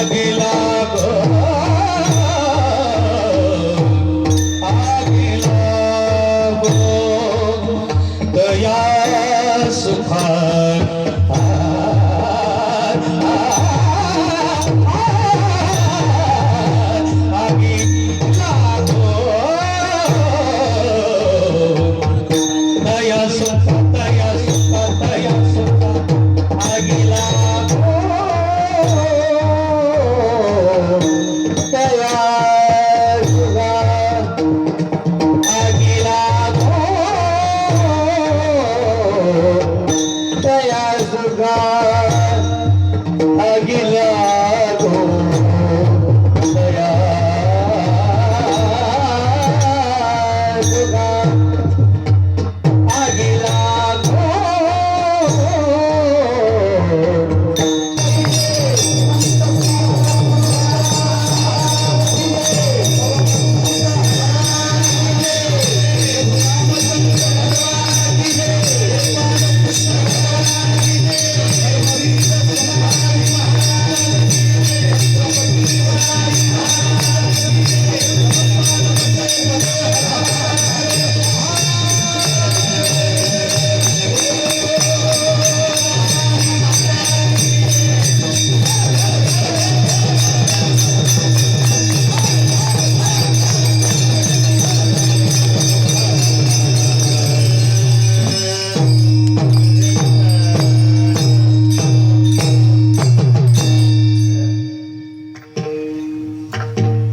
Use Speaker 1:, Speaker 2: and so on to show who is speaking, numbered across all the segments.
Speaker 1: Agila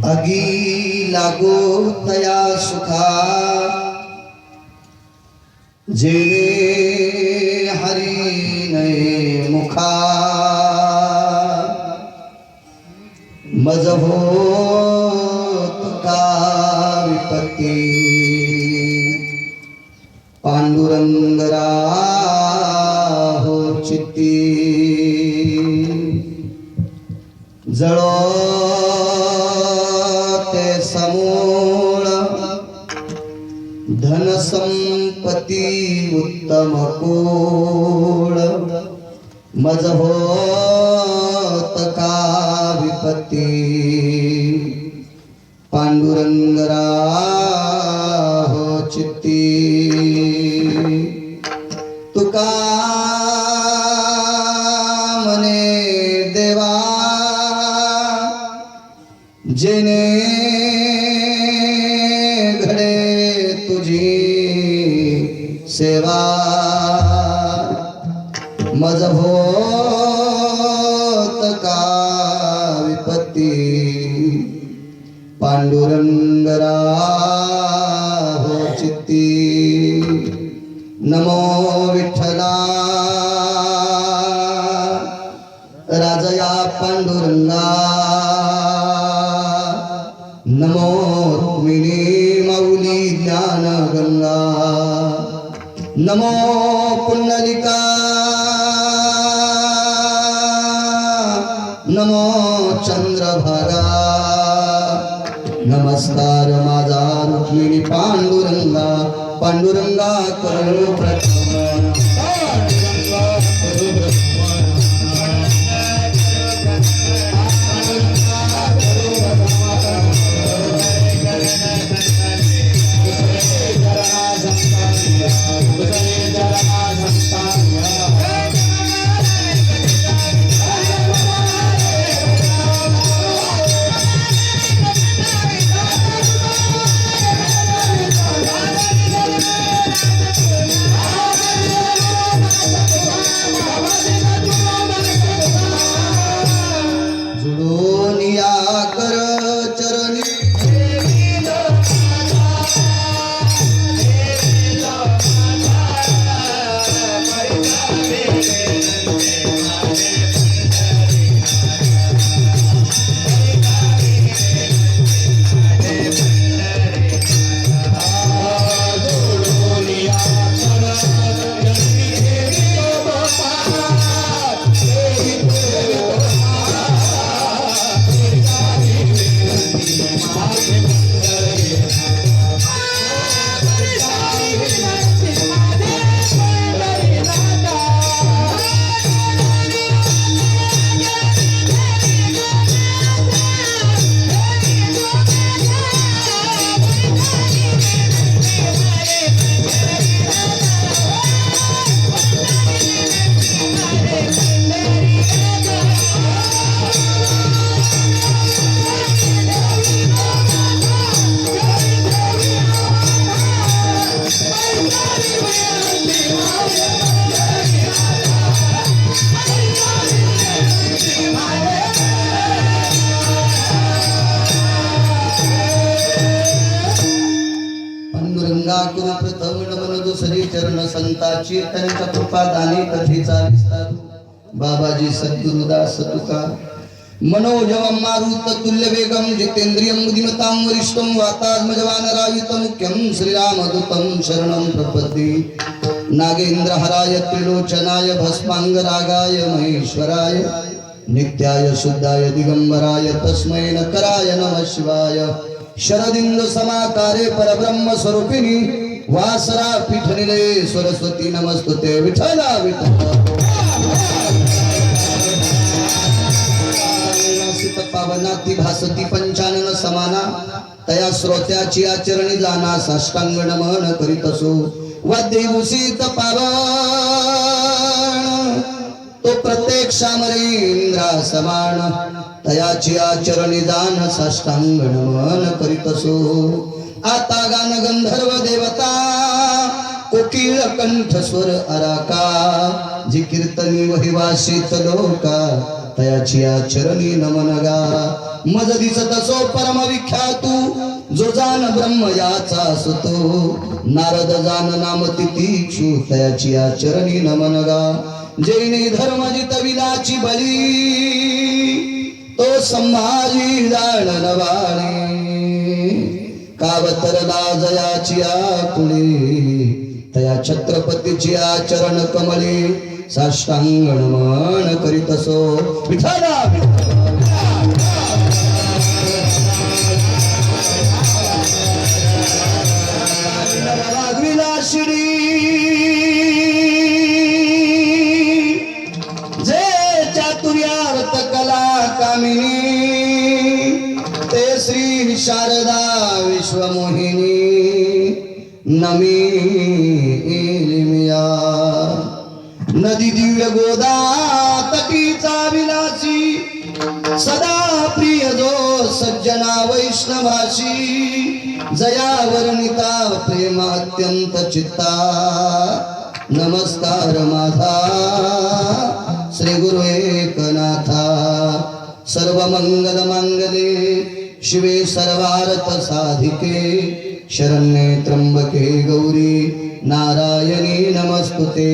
Speaker 1: अगी लागो तया सुखा जेणे हरी नये मुखा मज होत का विपत्ती पांडुरंग राहो चित्ती जळो ते समूळ धन संपत्ती उत्तम कुळ मज होत का विपत्ती पांडुरंग राहो चित्ती तुका मने देवा जेने घडे तुझी सेवा मज होत का विपत्ती पांडुरंग राहो चित्ती नमो विठ्ठला राजया पांडुरंगा नमो रुक्मिणी माऊली ज्ञान गंगा नमो पुंडलिका नमो चंद्रभागा नमस्कार माझा रुक्मिणी पांडुरंगा पांडुरंगा करू प्रथम कुरु प्रथम नमन दुसरी चरण संताची त्यांच्या कृपा दानी कथेचा विस्तार बाबाजी सद्गुरुदास तुका मनोजवम मारुत तुल्य वेगम जितेंद्रियम बुद्धिमतां वरिष्ठं वातात्मजवान रायुत मुख्यं श्रीरामदूतं शरणं प्रपद्ये नागेंद्र हराय त्रिलोचनाय भस्मांग रागाय महेश्वराय नित्याय शुद्धाय दिगंबराय तस्मै नकराय नमः शिवाय शरदिंदु समाकारे परब्रह्म स्वरूपिणी वासरा पीठनिले सरस्वती नमस्तुते विठ्ठला विठ्ठला पावनाती भासती पंचानन समाना तया श्रोत्याची आचरणी जाना साष्टांग नमन करीत असो वाद्यभूषित पावन तो प्रत्येक शामरेंद्रा समान तयाची आचरणी दान साष्टांग नमन करीत असो आता गान गंधर्व देवता कोकिळ कंठ स्वर अराका जी कीर्तनी वहिवासित लोका तयाची या चरणी नमन गा मज दिसत सो परम विख्यातू जो जान ब्रह्म याचा सुतो नारद जान नाम तितीक्षु तयाची या चरणी नमन गा जैने धर्म जितविलाची बळी तो संभाजी जाणन वाणी कावतरला जयाची आकुळी तया छत्रपतीची चरण कमळे साष्टांग नमन करीत असो विठाला वाघविला शिडी जे चातुर्यार्थ कला कामिनी ते श्री शारदा विश्वमोहिनी नमिया नदी दिव्य गोदा तटीचा विलासी सदा प्रिय जो सज्जना वैष्णवाशी जया वर्णिता प्रेम अत्यंत चित्ता नमस्कार माझा श्री गुरु एकनाथा सर्व मंगल मांगले शिवे सर्वार्थ साधिके शरण्ये त्र्यंबके गौरी नारायणी नमस्तुते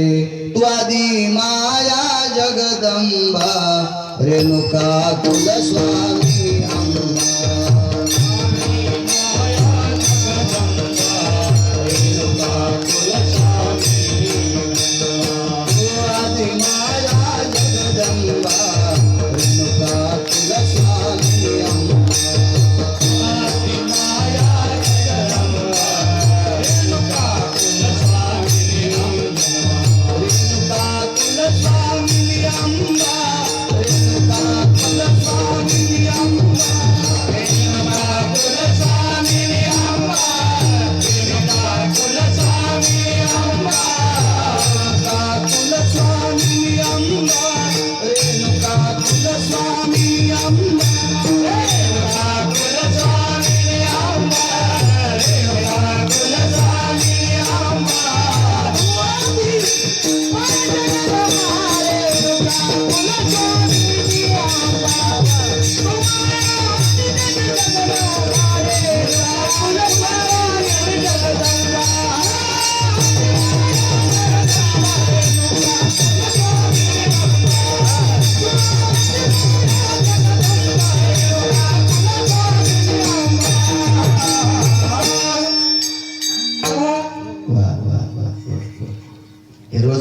Speaker 1: त्वादी माया जगदंबा रेणुका कुलस्वामी अंबा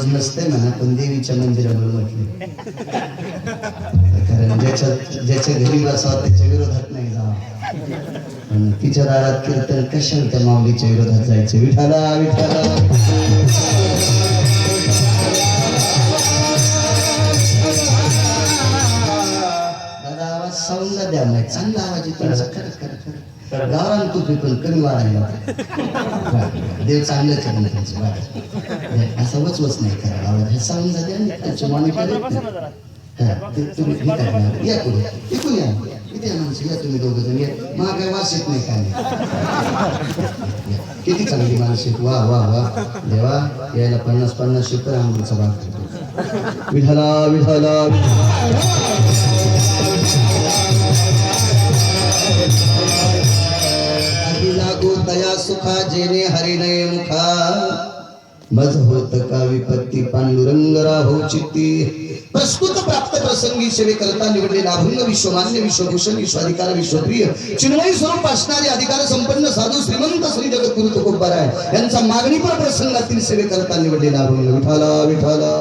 Speaker 1: नसते म्हणा पण देवीच्या मंदिरामुळे म्हटले कारण ज्याच्या घरी बसावं त्याच्या विरोधात नाही जावं पण तिच्या दारात कीर्तन कशाला त्या माऊलीच्या विरोधात जायचे विठाला विठाला दादा आवाज साऊंडला द्या नाही चांगला आवाज येतो खरं गावरान तू पण कमी वाढायला देव चांगलं करून त्यांचं असं वचवच नाही करा आवाज हे सांगून जाते आणि त्यांच्या मॉनिटर तुम्ही या करू इथून या इथे माणसं या तुम्ही दोघं जण या मला काय वास येत नाही काय किती चांगली माणसं आहेत वा वा वा देवा यायला 50-50 शिकर आंबूचा भाग करतो विठाला विठाला लागू तया सुखा जेने हरिणय मुखा मज होत का विपत्ती पांडुरंग राहो चित्ती प्रस्तुत प्राप्त प्रसंगी सेवे करता निवडलेला अभंग विश्वमान्य विश्वभूषण विश्वाधिकार विश्वप्रिय चिन्मयी स्वरूप असणारे अधिकार संपन्न साधू श्रीमंत श्री जगद्गुरु तुकोबाराय यांचा मागणीपर प्रसंगातील सेवे करता निवडलेला अभंग विठाला विठाला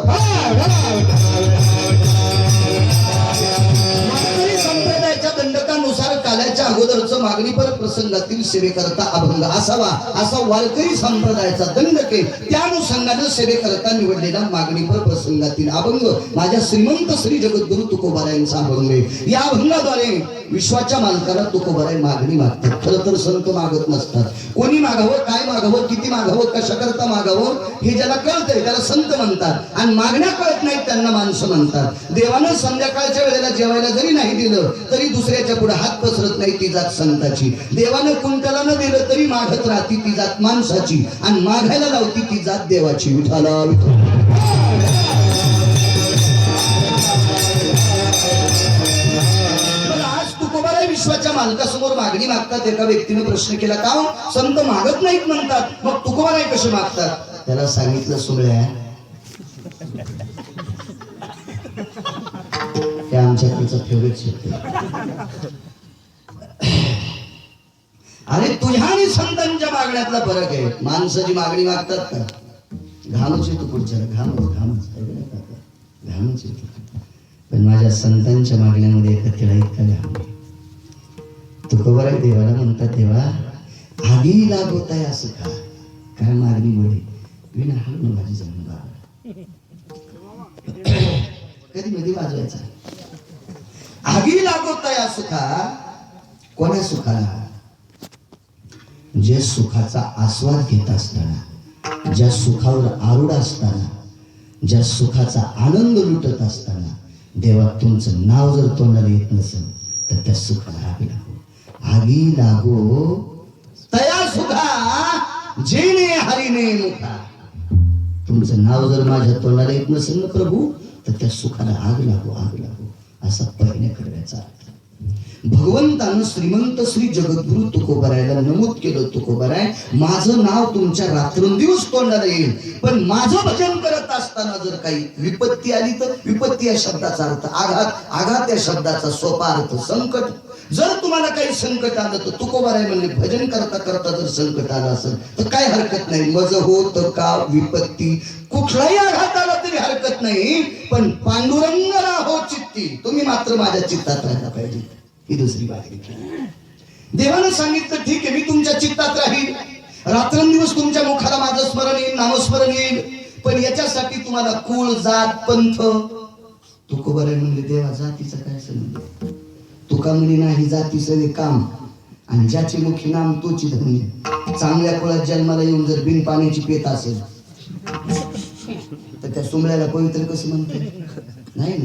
Speaker 1: दंडकानुसार काल्याच्या अगोदरचं मागणीपर प्रसंगातील सेवेकरता अभंग असावा असा वारकरी संप्रदायाचा दंडके त्या अनुषंगाने सेवेकरता निवडलेला मागणीपर प्रसंगातील अभंग माझ्या श्रीमंत श्री जगद्गुरु तुकोबारायांचा अभंग आहे या अभंगाद्वारे विश्वाच्या मालकाला तुकोबाराय मागणी मागतात खरं तर संत मागत नसतात कोणी मागावं काय मागावं किती मागावं कशा करता मागावं हे ज्याला कळतंय त्याला संत म्हणतात आणि मागण्या कळत नाहीत त्यांना माणसं म्हणतात देवानं संध्याकाळच्या वेळेला जेवायला जरी नाही दिलं तरी दुसऱ्याच्या पुढे हात पसरत नाही ती जात संताची देवानं कुंटला न दिलं तरी मागत राहती ती जात माणसाची आणि मागायला लावती ती जात देवाची विठाला विठ्ठल मालकासमोर मागणी मागतात. एका व्यक्तीने प्रश्न केला, का हो, संत मागत नाहीत म्हणतात, मग तुकोबाराय कसे मागतात? त्याला सांगितलं, सोहळ्या हे आमच्याकडचं फेवरेट शब्द. अरे तुझ्या आणि संतांच्या मागण्यातला फरक आहे. माणसाची मागणी मागतात का, घामच येतो पुढच्याला, घामच येतो. पण माझ्या संतांच्या मागण्यामध्ये एका तिला इतका घाम. तुकोबाराय देवाला म्हणतात, देवा आगी लागवत आहे असं का, काय मागणी बोली विना हळून माझी जमीन बाबा कधी मध्ये वाजवायचा. आगी लागवत आहे असं का, कोण्या सुखाला? जे सुखाचा आस्वाद घेत असताना, ज्या सुखावर आरूढ असताना, ज्या सुखाचा आनंद लुटत असताना देवा तुमचं नाव जर तोंडाला येत नसेल तर त्या सुखाला आगी लागो. आगी लागो तया सुखा जेने हरिने मुखा. तुमचं नाव जर माझ्या तोंडाला येत नसेल ना प्रभू, तर त्या सुखाला आग लागो असा पहिने करायचा अर्थ. भगवंतानं श्रीमंत श्री जगद्गुरु तुकोबारायला नमूद केलं, तुकोबाराय माझं नाव तुमच्या रात्रंदिवस तोंडाला येईल, पण माझं भजन करत असताना जर काही विपत्ती आली तर, विपत्ती या शब्दाचा अर्थ आघात या शब्दाचा सोपा अर्थ संकट. जर तुम्हाला काही संकट आलं तर तुकोबाराय म्हणले, भजन करता करता जर संकट आलं असेल तर काय हरकत नाही, मज होत का विपत्ती, कुठलाही आघात आला तरी हरकत नाही, पण पांडुरंग राहो चित्ती, तुम्ही मात्र माझ्या चित्तात राहायला पाहिजे. ही दुसरी बाजू. देवानं सांगितलं, ठीक आहे मी तुमच्या चित्तात राहील, रात्रंदिवस तुमच्या मुखाला माझं स्मरण येईल, नामस्मरण येईल, पण याच्यासाठी तुम्हाला कुळ जात पंथ. तुकोबाराय म्हणले, देवा जातीचा काय संबंध? तुका म्हणे नाही जाती सगळे काम, आणि ज्याचे मुखी नाम तोची धनी. चांगल्या कुळात जन्माला येऊन जर बिन पाण्याची पेत असेल तर त्या सुमळ्याला पवित्र कसं म्हणते? नाही,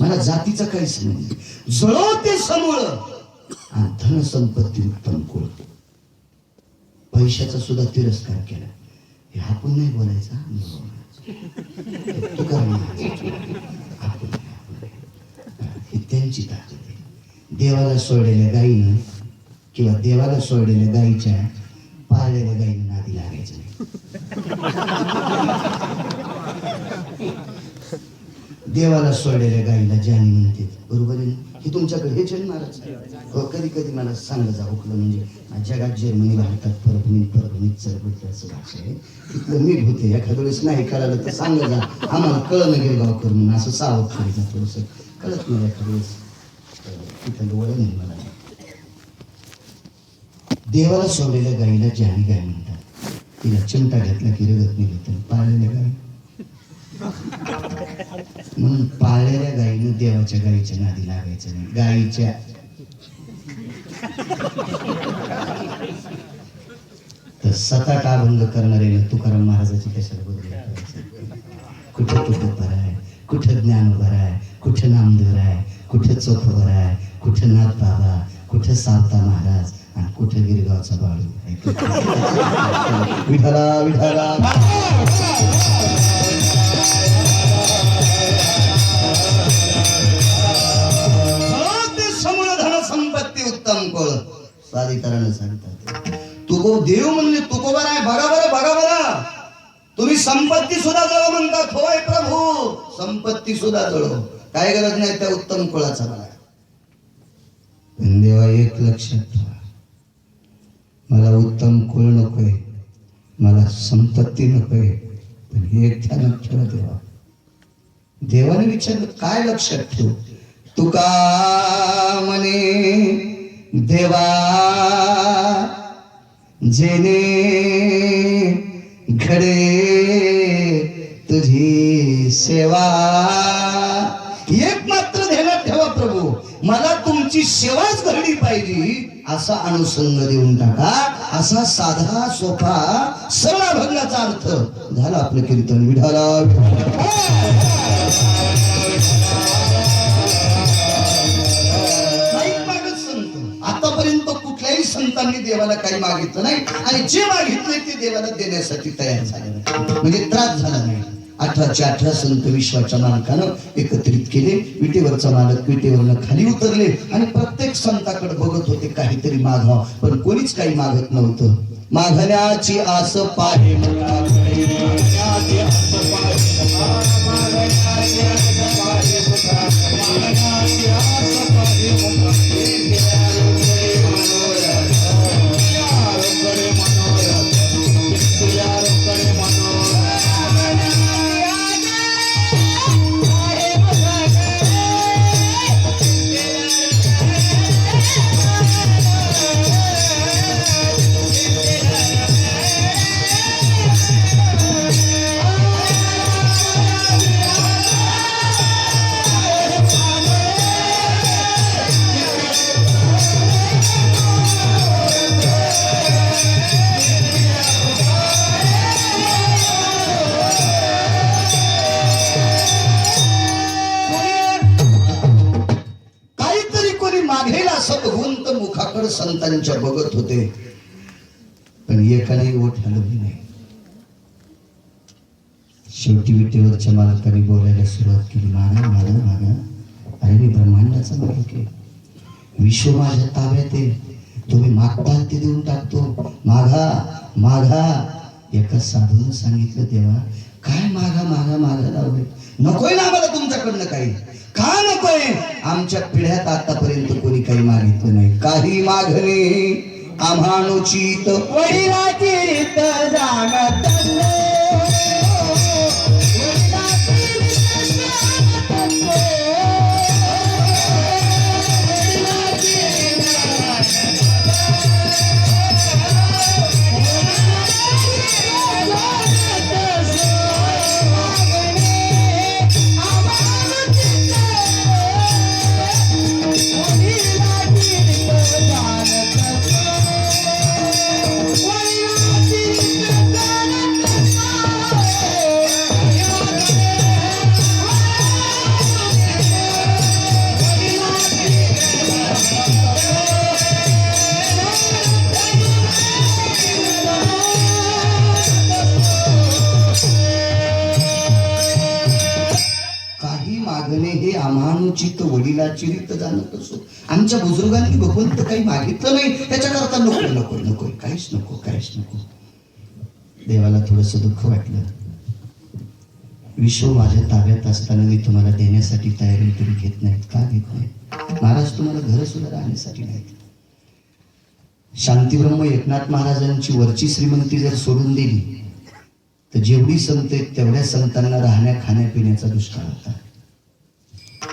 Speaker 1: मला जातीचा काही संबंध. जळो ते समूळ आणि धन संपत्ती उत्तम कुळ. पैशाचा सुद्धा तिरस्कार केला, हे आपण नाही बोलायचा. ही त्यांची ताकद आहे. देवाला सोडलेल्या गायीनं किंवा देवाला सोडलेल्या गायीच्या पाळलेल्या गायीनं नादी लागायचं नाही. देवाला सोडलेल्या गायीला ज्यानी म्हणते, बरोबर आहे. हे तुमच्याकडे हे जन महाराज कधी कधी मला सांगा जा हुकलं, म्हणजे जगात जर्मनी भारतात परभणीत चरबडलं असं भाषा आहे, तिथलं मी होते. एखाद्या वेळेस नाही कळालं तर सांगा जा, आम्हाला कळलं गिरगावकर म्हणून असं सावध करायचं थोडंसं. कळत नाही एखाद्या वेळेस, तिथं वळण नाही मला. देवाला सोडलेल्या गायीला ज्यानी गाय म्हणतात. तिला चिमटा घेतला की रगत निघत. पाळलेल्या गायी म्हणून पाळलेल्या गायीनं देवाच्या गायीच्या नादी लागायचं नाही. गायीच्या तर सताट अभंग करणारे तुकाराम महाराजाची कशाला बदल करायचं? कुठं तुकोबार आहे, कुठं ज्ञानोबार आहे, कुठं नामदेव आहे, कुठं चोखोबार आहे, कुठं नाथ बाबा, कुठं सावता महाराज आणि कुठं गिरगावचा बाळू. विठाला विठाला उत्तम कुळ. साधिकारानं सांगतात, तुको देव म्हणले तुकोबार आहे. बघा बरं, तुम्ही संपत्ती सुद्धा जळो म्हणतात. होय प्रभू, संपत्ती सुद्धा जळो, काय गरज नाही त्या उत्तम कुळाचा. मला पण देवा एक लक्षात ठेवा, मला उत्तम कुळ नकोय, मला संपत्ती नकोय, पण एक ध्यानात ठेवा देवा. देवाने विचारलं, काय लक्षात ठेवू? तुका म्हणे देवा जेने घडे तुझी सेवा. एक मात्र ध्यानात ठेवा प्रभू, मला तुमची सेवाच घडली पाहिजे असा अनुसंग देऊन टाका. असा साधा सोपा सरळ अभंगाचा अर्थ झाला आपलं कीर्तन. विठाला आतापर्यंत कुठल्याही संतांनी देवाला काही मागितलं नाही, आणि जे मागितलंय ते देवाला देण्यासाठी तयार झाले नाही, म्हणजे त्रास झाला नाही. 18चे 18 संत विश्वाच्या मालकानं एकत्रित केले. विटेवरचा मालक विटेवरनं खाली उतरले आणि प्रत्येक संताकडे बघत होते काहीतरी मागाव, पण कोणीच काही मागत नव्हतं. मागण्याची आस पाहे मुलाकडे, मागण्याची आस पाहे मागण्याची आस पाहे मागण्याची आस पाहे मुखाकडे संतांच्या बघत होते, पण एकालाही ओठ हलवली नाही. शेवटी विटेवरच्या मालकाने बोलायला सुरुवात केली. मागा मागा मागा, अरे मी ब्रह्मांडाचा मालक आहे, विश्व माझ्या ताब्यात आहे, तुम्ही मागताल ते देऊन टाकतो, मागा मागा. एका साधून सांगितलं, तेव्हा काय मागा मागा मागा लावले, नकोय ना आम्हाला तुमच्याकडनं काही, का नकोय? आमच्या पिढ्यात आतापर्यंत कोणी काही मागितलं नाही. काही मागणे आम्हानुचित वडिलाची जाणत आम्हानुचित वडिलाची रीत जाणत असो. आमच्या बुजुर्गांनी भगवंत काही मागितलं नाही, त्याच्याकरता नको नको नको, काहीच नको काहीच नको. देवाला थोडस दुःख वाटलं. विश्व माझ्या ताब्यात असताना मी तुम्हाला देण्यासाठी तयारी तरी घेत नाहीत, का घेत नाही? महाराज तुम्हाला घर सुद्धा राहण्यासाठी नाहीत. शांतीब्रह्म एकनाथ महाराजांची वरची श्रीमंती जर सोडून दिली तर जेवढी संत आहेत तेवढ्या संतांना राहण्या खाण्यापिण्याचा दुष्काळ होता.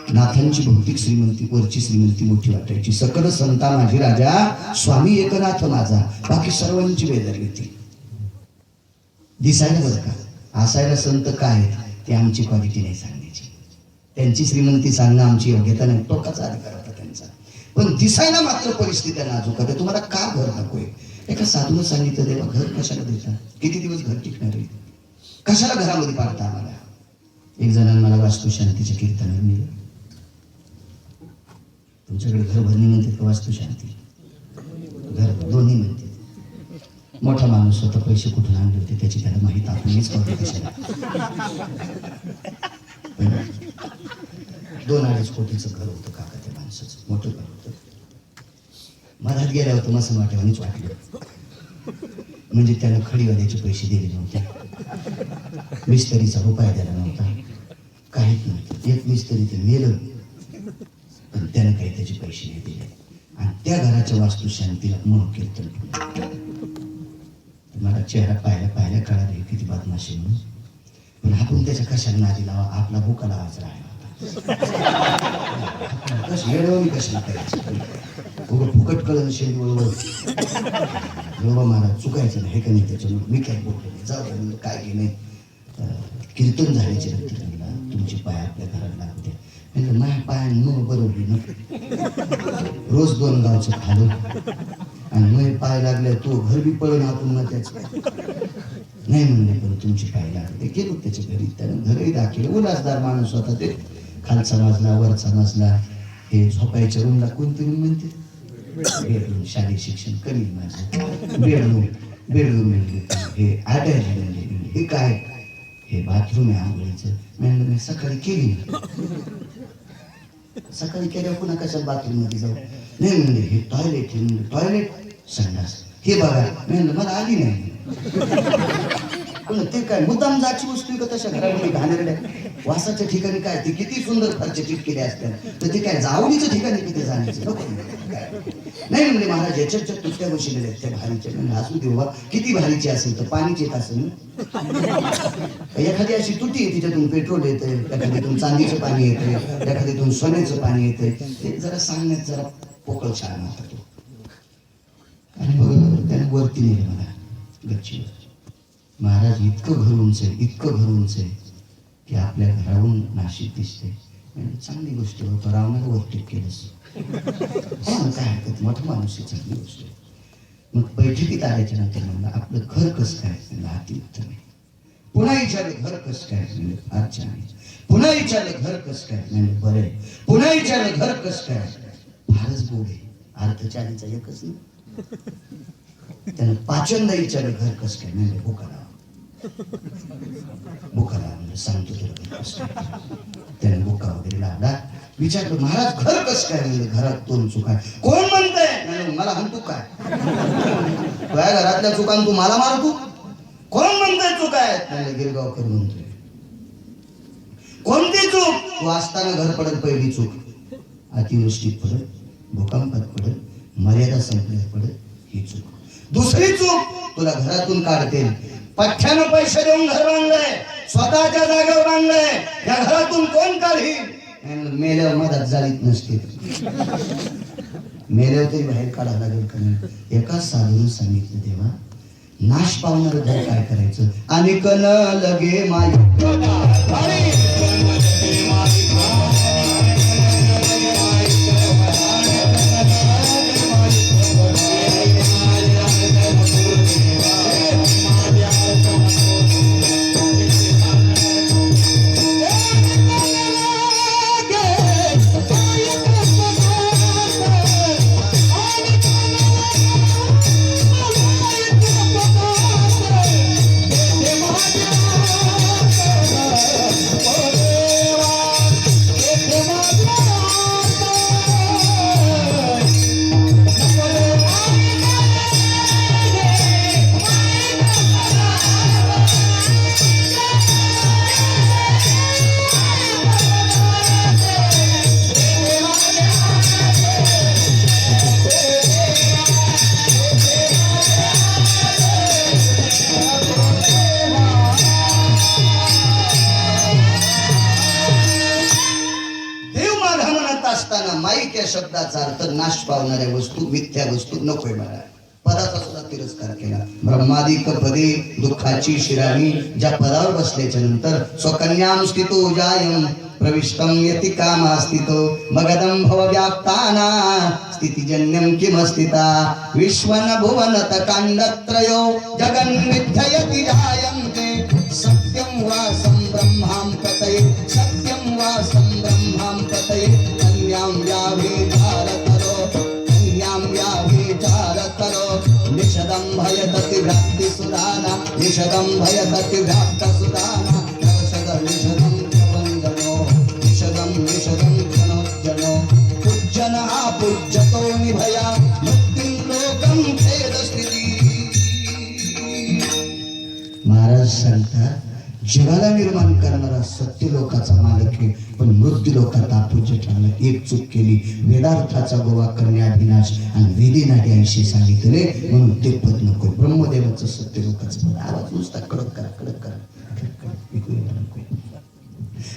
Speaker 1: नाथांची भौतिक श्रीमंती, वरची श्रीमंती मोठी वाटायची. सकल संता माझी राजा, स्वामी एकनाथ माझा, बाकी सर्वांची बेजारी होती. दिसायला बरं का, असायला संत काय ते आमची क्वालिटी नाही सांगण्याची, त्यांची श्रीमंती सांगणं आमची योग्यता नाही, टोकाचा अधिकार होता त्यांचा. पण दिसायला मात्र परिस्थिती नाजूक होत्या. तुम्हाला का घर नकोय? एका साधूनं सांगितलं, देवा घर कशाला देता, किती दिवस घर टिकणार आहे, कशाला घरामध्ये पाडता आम्हाला? एक जणांना मला वास्तुशांतीच्या कीर्तनावर नेलं. तुमच्याकडे घर भरणी म्हणते का वास्तुशांती? घर दोन्ही म्हणते. मोठा माणूस होता, पैसे कुठून आणले होते त्याची त्याला माहित, आपणच करतो कशाला. 2-2.5 कोटीचं घर होतं काका त्या माणसाचं, मोठं घर होतं. मधात गेल्या होतं मस्त वाटेवानीच वाटलं, म्हणजे त्यानं खडीवाल्याचे पैसे दिले नव्हते, मिस्त्रीचा रुपया द्यायला नव्हता, काहीच नव्हतं. एक मिस्त्री ते मेलं, पण त्यानं काही त्याचे पैसे नाही दिले. आणि त्या घराच्या वास्तुशांतीला मोह कीर्तन. मला चेहरा पाहायला कळाले किती बदमाशी म्हणून. पण आपण त्याच्या कशाला नादी लावा, आपला भुका लावायचा राहिला होता. कशी येडवणी कशाला करायची, फुकट कळण शेरी बरोबर. बाबा मला चुकायचं नाही हे का नाही, त्याच्यामुळे मी काय बोललो नाही, जाऊ दे काय की नाही. कीर्तन झाल्याच्या नंतर तुमचे पाय आपल्या घरात लागू द्या. म्हणजे माझ्या पायाने मग बरोबर ना, रोज 2 गावचं खालो आणि मग पाय लागले तो घर बी पळून आपण मग त्याच नाही म्हणले, पण तुमचे पाय लागले. केलं त्याच्या घरी, त्यानं घरही दाखवलं. उल्हासदार माणूस होता ते. खालचा मजला, वरचा मजला, हे झोपायच्या रूमला कोणती रूम म्हणते, बेडरूम. शालेय शिक्षण करील माझं. बेडरूम हे अटॅच. हे काय, हे बाथरूम आहे आंघोळीचं. म्हणलं मी सकाळी केली ना. सकाळी केल्यावर पुन्हा कशाला बाथरूम मध्ये जाऊ? नाही म्हणले हे टॉयलेट आहे. म्हणलं टॉयलेट संडास हे बघा. म्हणलं मला आली नाही. पण ते काय मुद्दाम जाची वस्तू का तशा घरामध्ये घाणेरड्या वासाच्या ठिकाणी काय ते किती सुंदर फरचे चिटकेले असतात तर ते काय जावडीच्या ठिकाणी किती जाण्याचं नको. नाही म्हणले महाराज याच्याच्या तुटक्या बसलेल्या आहेत त्या भारीच्या. म्हणजे असू दे बाबा किती भारीची असेल तर पाणीच येत असेल ना. एखादी अशी तुटी आहे तिच्यातून पेट्रोल येते, एखाद्यातून चांदीचं पाणी येते, एखाद्यातून सोन्याचं पाणी येते. ते जरा सांगण्यात जरा पोकळ छान होता तो. आणि मग त्याने वरती नेलं मला गच्चीवर. महाराज इतकं घर उंच आहे, इतकं घर उंच आहे की आपल्या घराहून नाशिक दिसते. म्हणजे चांगली गोष्ट होतो. रावणाला वरती केलंस काय हरकत, मोठा माणूस आहे, चांगली गोष्ट आहे. मग बैठकीत आल्याच्या नंतर म्हणलं आपलं घर कसं काय? अति उत्तम आहे. पुन्हा विचारलं घर कसं काय? म्हणजे फार छान आहे. पुन्हा विचारलं घर कसं काय? म्हणजे बरं आहे. पुन्हा विचारलं घर कसं काय? फारच गोड आहे. अर्थचारीचा एकच नाही. त्यानं पाचंदा विचारलं घर कसं काय? म्हणजे भोकाला भोकाला म्हणजे सांगतो तुला घर कसं काय. त्याने भोका वगैरे लावला. विचारलं महाराज घर कसं काय? म्हणजे घरात दोन चुका आहे. कोण म्हणतंय? मला म्हणतो काय तुझ्या घरातल्या चुकान तू मला मारतो? कोण म्हणतंय चुका आहेत? गिरगावकर म्हणतोय. कोणती चूक? तू असताना घर पडत पहिली चूक, अतिवृष्टीत पडत, भूकंपात पडत, मर्यादा संपल्यात पडत ही चूक. दुसरी चूक तुला घरातून काढते. पठ्ठ्यानं पैसे देऊन घर बांधलंय, स्वतःच्या जागेवर बांधलंय, या घरातून कोण काढील? मेल्यावर मधात जाळीत नसते. मेल्यावर तरी बाहेर काढावं लागेल का नाही? एकाच साधून सांगितलं देवा नाश पावणार घर काय करायचं? आणि कन लगे माई माईक या शब्दाचा अर्थ नाश पावणाऱ्या वस्तू, मिथ्या वस्तू नकोय मला. पदाचा सुद्धा तिरस्कार केला. ब्रह्मादिक पदे दुःखाची शिराणी, ज्या पदावर बसल्याच्या नंतर स्वकन्यां स्थितो जायं प्रविष्टं यति कामास्थितो मगदं भव व्याप्ताना स्थितिजन्यं किमस्थिता विश्वन भुवनत काण्डत्रयो जगन्मिथ्ययति जायन्ते सत्यं वासं ब्रह्मां कतये सत्यं वासं ब्रह्मां कतये अन्यां व्याभिचारतरो निषदं भयदति व्याप्ति सुदाना निषदं भयदति व्याप्त सुदाना नवशद निषदं प्रबन्धनो निषदं निषदं जनोज्जनो पूज्यनः पूज्यतो निभया मुक्तिं लोकं खेदस्थिति. महाराज सांगतात जगाला निर्माण करणारा सत्य लोकाचा मालक आहे, पण मृत्यू लोकात अपूज्य ठरला. एक चूक केली, वेदार्थाचा गोवा करण्याविनाश आणि वेदी नाही ऐशी सांगितले म्हणून ते पद नको. ब्रह्मदेवाचं सत्य लोकाचं पद आवाज नुसता कडक करा कडक करा.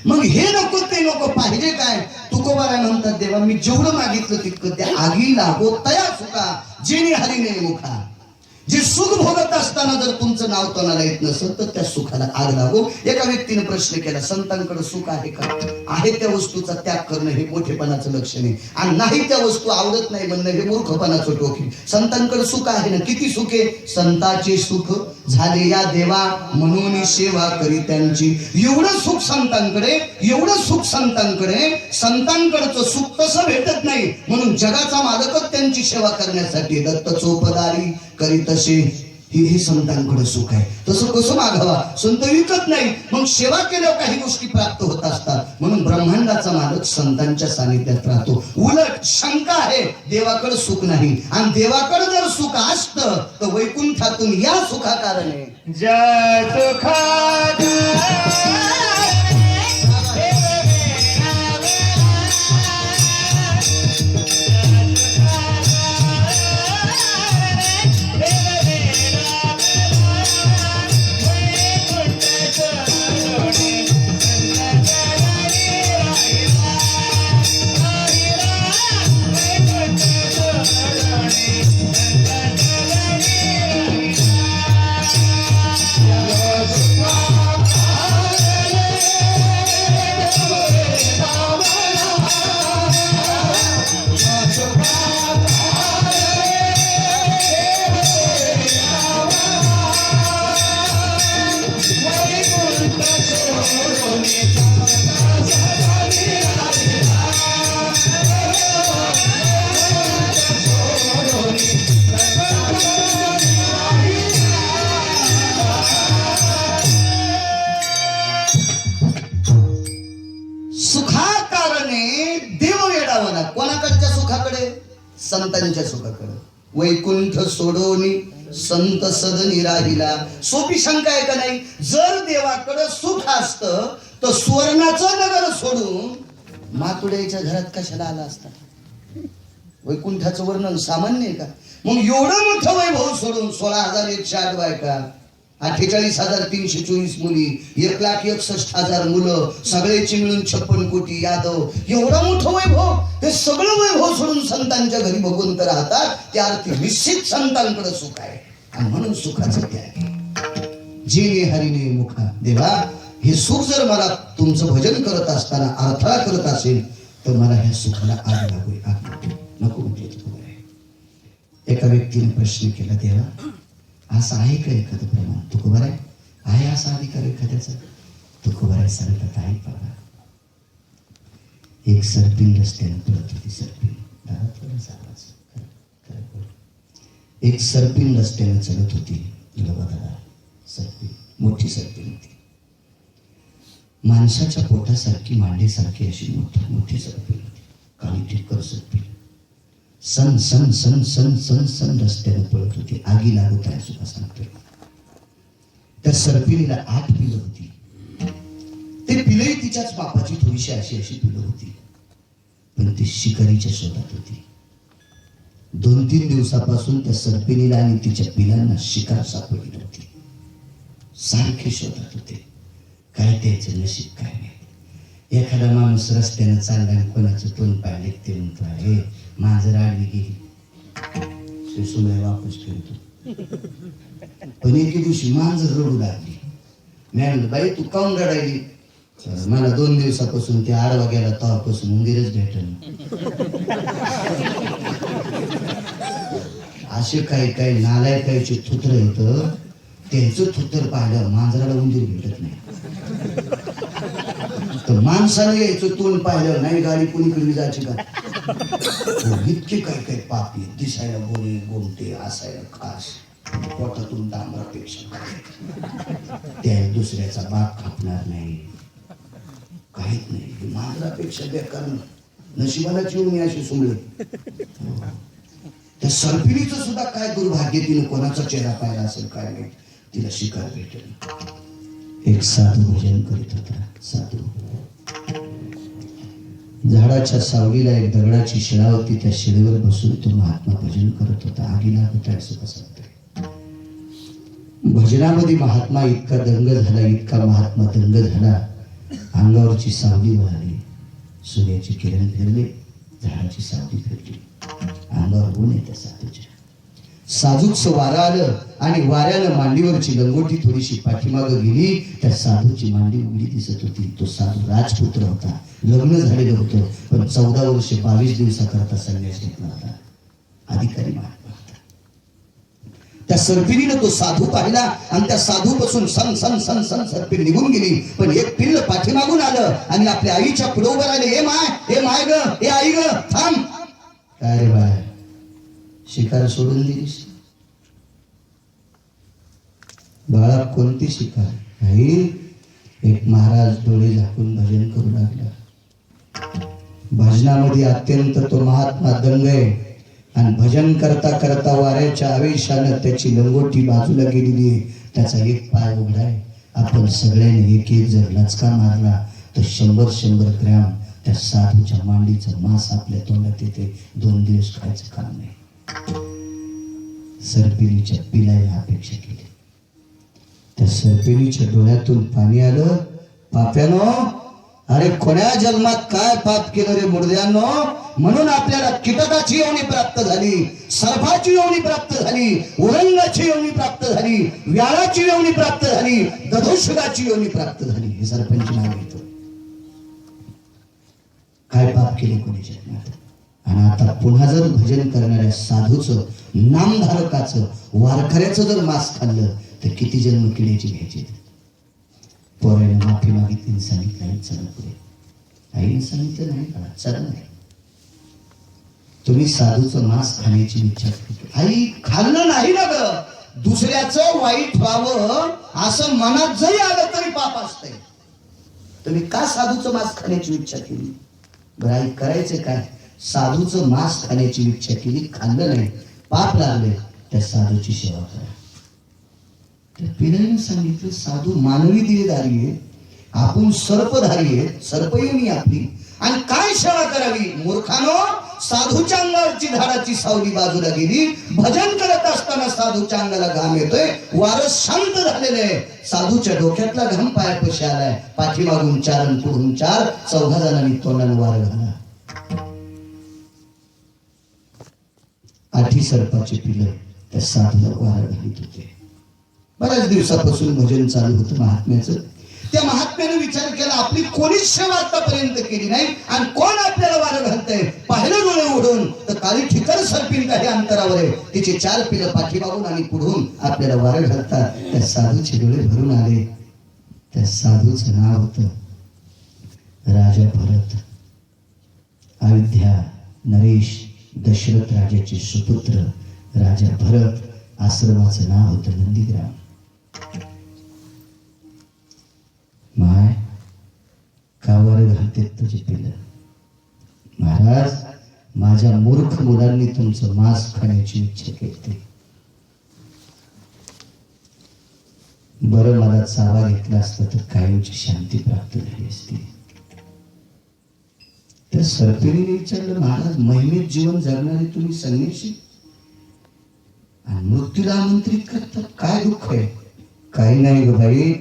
Speaker 1: मग हे नको ते नको पाहिजे काय? तुकोबाला म्हणतात देवा मी जेवढं मागितलं तितकं त्या आगी लागो तया सुका जेणे हरिणे मुखा. जे सुख भोगत असताना जर तुमचं नाव तोंडाला येत नसेल तर त्या सुखाला आग लागो. एका व्यक्तीने प्रश्न केला संतांकडे सुख आहे का? आहे त्या वस्तूचा त्याग करणं हे मोठेपणाचं लक्षण आहे, आणि नाही त्या वस्तू आवडत नाही म्हणणं हे मूर्खपणाचं टोक आहे. संतांकडे सुख आहे ना, किती सुख आहे? संताचे सुख झाले या देवा म्हणून सेवा करी त्यांची. एवढं सुख संतांकडे, एवढं सुख संतांकडे. संतांकडचं सुख तसं भेटत नाही म्हणून जगाचा मालकच त्यांची सेवा करण्यासाठी दत्त चोपदारी करीत असे हे संतांकडे सुख आहे. तसं कसं मागावा? संत विकत नाही, मग सेवा केल्यावर काही गोष्टी प्राप्त होत असतात. म्हणून ब्रह्मांडाचा मालक संतांच्या सानिध्यात राहतो. उलट शंका आहे, देवाकडे सुख नाही, आणि देवाकडे जर सुख असतं तर वैकुंठातून या सुखाकारणे कोणाकडच्या सुखाकडे? संतांच्या सुखाकडे. वैकुंठ सोडोनी संत सदनी राहिला. सोपी शंका आहे का नाही? जर देवाकडे सुख असतं तर सुवर्णाचं नगर सोडून मातुड्याच्या घरात कशाला आला असता? वैकुंठाचं वर्णन सामान्य आहे का? मग एवढं मोठं वैभव सोडून 16,108 बायका, 48,324 मुली, 1,61,000 मुलं, सगळ्याची मिळून 56 कोटी यादव, एवढं मोठं वैभव, हे सगळं वैभव सोडून संतांच्या घरी भगवंत राहतात. त्या अर्थी निश्चित संतांकडे सुख आहे, आणि म्हणून सुखाचं त्याग. जेणे हरिणे मुखा. देवा, हे सुख जर मला तुमचं भजन करत असताना अडथळा करत असेल तर मला ह्या सुखाला आग लागू नको म्हटले तुकोबा. एका व्यक्तीने प्रश्न केला, देवा असं आहे का एखादं प्रमाण? तुकोबा आहे असा अधिकार एखाद्याचा? तुकोबा सांगतात आहे. बघा, एक सर्पिन रस्त्याने पळत होती. सर्पिन एक सर्पिन रस्त्याने चलत होती. सर्पिन, मोठी सर्पिन होती. माणसाच्या पोटासारखी, मांडीसारखी अशी मोठी सर्पिन होती. काळी टिक्कर सर्पिन सन सन सन सन सन सन रस्त्याने पळत होती. आगी लागत आहे सुद्धा सांगतोय. त्या सर्पिणीला 8 पिलं होती. ते पिलंही तिच्याच बापाची थोडीशी अशी पिलं होती, पण ती शिकारीच्या शोधात होती. 2-3 दिवसापासून त्या सर्पिणीला आणि तिच्या पिलांना शिकार सापडली नव्हती. सारखे शोधात होते. काय त्याचं नशीब काय नाही. एखादा माणूस रस्त्यानं चालला आणि कोणाचं तोंड पाहिले ते म्हणतो, हे मांजर आडवी गेली, शिशुमय वापस फिरतो. पण एके दिवशी मांजर रडू लागली. मी म्हणलं, बाई तू काऊन रडायली? मला 2 दिवसापासून ते आडवा गेला तेव्हापासून उंदीरच भेटल. असे काही नालायकाचे थुत्र येतं, त्यांचं थुत्र पाहिलं मांजराला उंदीर भेटत नाही. तर माणसानं यायचं तोंड पाहिलं नाही, गाडी कोणीकडे जायची का? इतके काय पापी, दिसायला गोरे गोमटे, असायला खास, पोटातून डांबरापेक्षा त्या दुसऱ्याचा बाप खापणार नाही, काहीच नाही. मांजरापेक्षा बेकार नशिबालाच येऊन अशी सुमले. त्या सर्पिणीचं सुद्धा काय दुर्भाग्य, तिने कोणाचा चेहरा पाहिला असेल काय नाही, तिला शिकार भेटेल. एक साधू भजन करीत होता. साधू झाडाच्या सावलीला एक दगडाची शिळा होती. त्या शिळेवर बसून तो महात्मा भजन करत होता. आगीला होता असं सांगतोय. भजनामध्ये महात्मा इतका दंग झाला, इतका महात्मा दंग झाला, अंगावरची सावली वळाली. सूर्याची किरण फिरले, झाडाची सावली फिरली, अंगावर ऊन येते साधूच्या. साजूकचं वारं आलं आणि वाऱ्यानं मांडीवरची लंगोटी थोडीशी पाठीमागं गेली. त्या साधूची मांडी उघडी दिसत होती. तो साधू राजपुत्र होता, लग्न झालेलं होतं, पण 14 वर्ष 22 दिवसाकरता संन्यास घेतला होता. अधिकारी महात्मा होता. त्या सर्पिणीनं तो साधू पाहिला आणि त्या साधूपासून सन सन सन सन सर्पिण निघून गेली. पण एक पिल्ल पाठीमागून आलं आणि आपल्या आईच्या पुढे उभं राहिले. हे माय ग, हे आई ग, थांब. काय रे बाय, शिकार सोडून दिलीस? बाळा कोणती शिकार नाही. एक महाराज डोळे झाकून भजन करू लागला. भजनामध्ये अत्यंत तो महात्मा दंग आहे आणि भजन करता करता वाऱ्याच्या आवेशानं त्याची लंगोटी बाजूला गेलेली आहे. त्याचा एक पाय उघडा आहे. आपण सगळ्यांनी एक एक जर लचका मारला तर 100 ग्रॅम त्या साधूच्या मांडीचं मांस आपल्या तोंडात येते. 2 दिवस खायचं काम नाही. सरपिणीच्या पिलाला अपेक्षा केली. त्या सरपिणीच्या डोळ्यातून पाणी आलं. पाप्यानो, अरे कोण्या जन्मात काय पाप केलं रे मुर्द्यानो, म्हणून आपल्याला कीटकाची योनी प्राप्त झाली, सर्पाची योनी प्राप्त झाली, उरंगाची योनी प्राप्त झाली, व्याळाची योनी प्राप्त झाली, दधोषगाची योनी प्राप्त झाली. हे सरपंच नाव घेतो. काय पाप केले कोणी जन्मात. आणि आता पुन्हा जर भजन करणाऱ्या साधूचं, नामधारकाचं, वारकऱ्याचं जर मांस खाल्लं तर किती जन्म किड्याची घ्यायची. पोराने माफी मागितली, सांगितलं चला पुढे. आईने सांगितलं नाही का चला नाही. तुम्ही साधूचं मांस खाण्याची इच्छा करतो. आई खाल्लं नाही ना ग. दुसऱ्याचं वाईट व्हावं असं मनात जरी आलं तरी पाप असतंय. तुम्ही का साधूचं मांस खाण्याची इच्छा केली. बरं आई करायचं काय. साधूचं मांस खाण्याची इच्छा केली, खाल्लं नाही, पाप लागले. त्या साधूची सेवा करा. त्या पिढ्याने सांगितलं साधू मानवी देहधारी आहे, आपण सर्पधारी आहे, सर्पयोनी आपली, आणि काय सेवा करावी. मूर्खानो, साधूच्या अंगावरची झाडाची सावली बाजूला गेली. भजन करत असताना साधूच्या अंगाला घाम येतोय. वारं शांत झालेलं आहे. साधूच्या डोक्यातला घाम पायापाशी आलाय. पाठीमागून 4 आणि पुढून 4, 14 जणांनी तोंडानं वारं घाला. 8 सर्पाचे पिलं त्या साधूला वारं घालीत होते. बऱ्याच दिवसापासून भजन चालू होतं महात्म्याचं. त्या महात्म्याने विचार केला आपली कोणीच सेवा आतापर्यंत केली नाही आणि कोण आपल्याला वारं घालतंय. पाहिलं डोळे उघडून तर काळी ठिकाण सरपीन काही अंतरावर आहे. तिचे 4 पिलं पाठीमागून आणि पुढून आपल्याला वारं घालतात. त्या साधूचे डोळे भरून आले. त्या साधूचं नाव होतं राजा भरत. अयोध्या नरेश दशरथ राजाचे सुपुत्र राजा भरत. आश्रमाचं नाव होतं नंदीग्राम. माय का वारं घालते तुझे पिलं. महाराज, माझ्या मूर्ख मुलांनी तुमचं मांस खाण्याची इच्छा केली. बरं मला चावा घेतला असता तर कायमची शांती प्राप्त झाली असती. तर सरपिणीने विचारलं महाराज, महिमेत जीवन जगणारे तुम्ही संन्यासी आणि मृत्यूला आमंत्रित करतात, काय दुःख आहे. काही नाही ग बाई,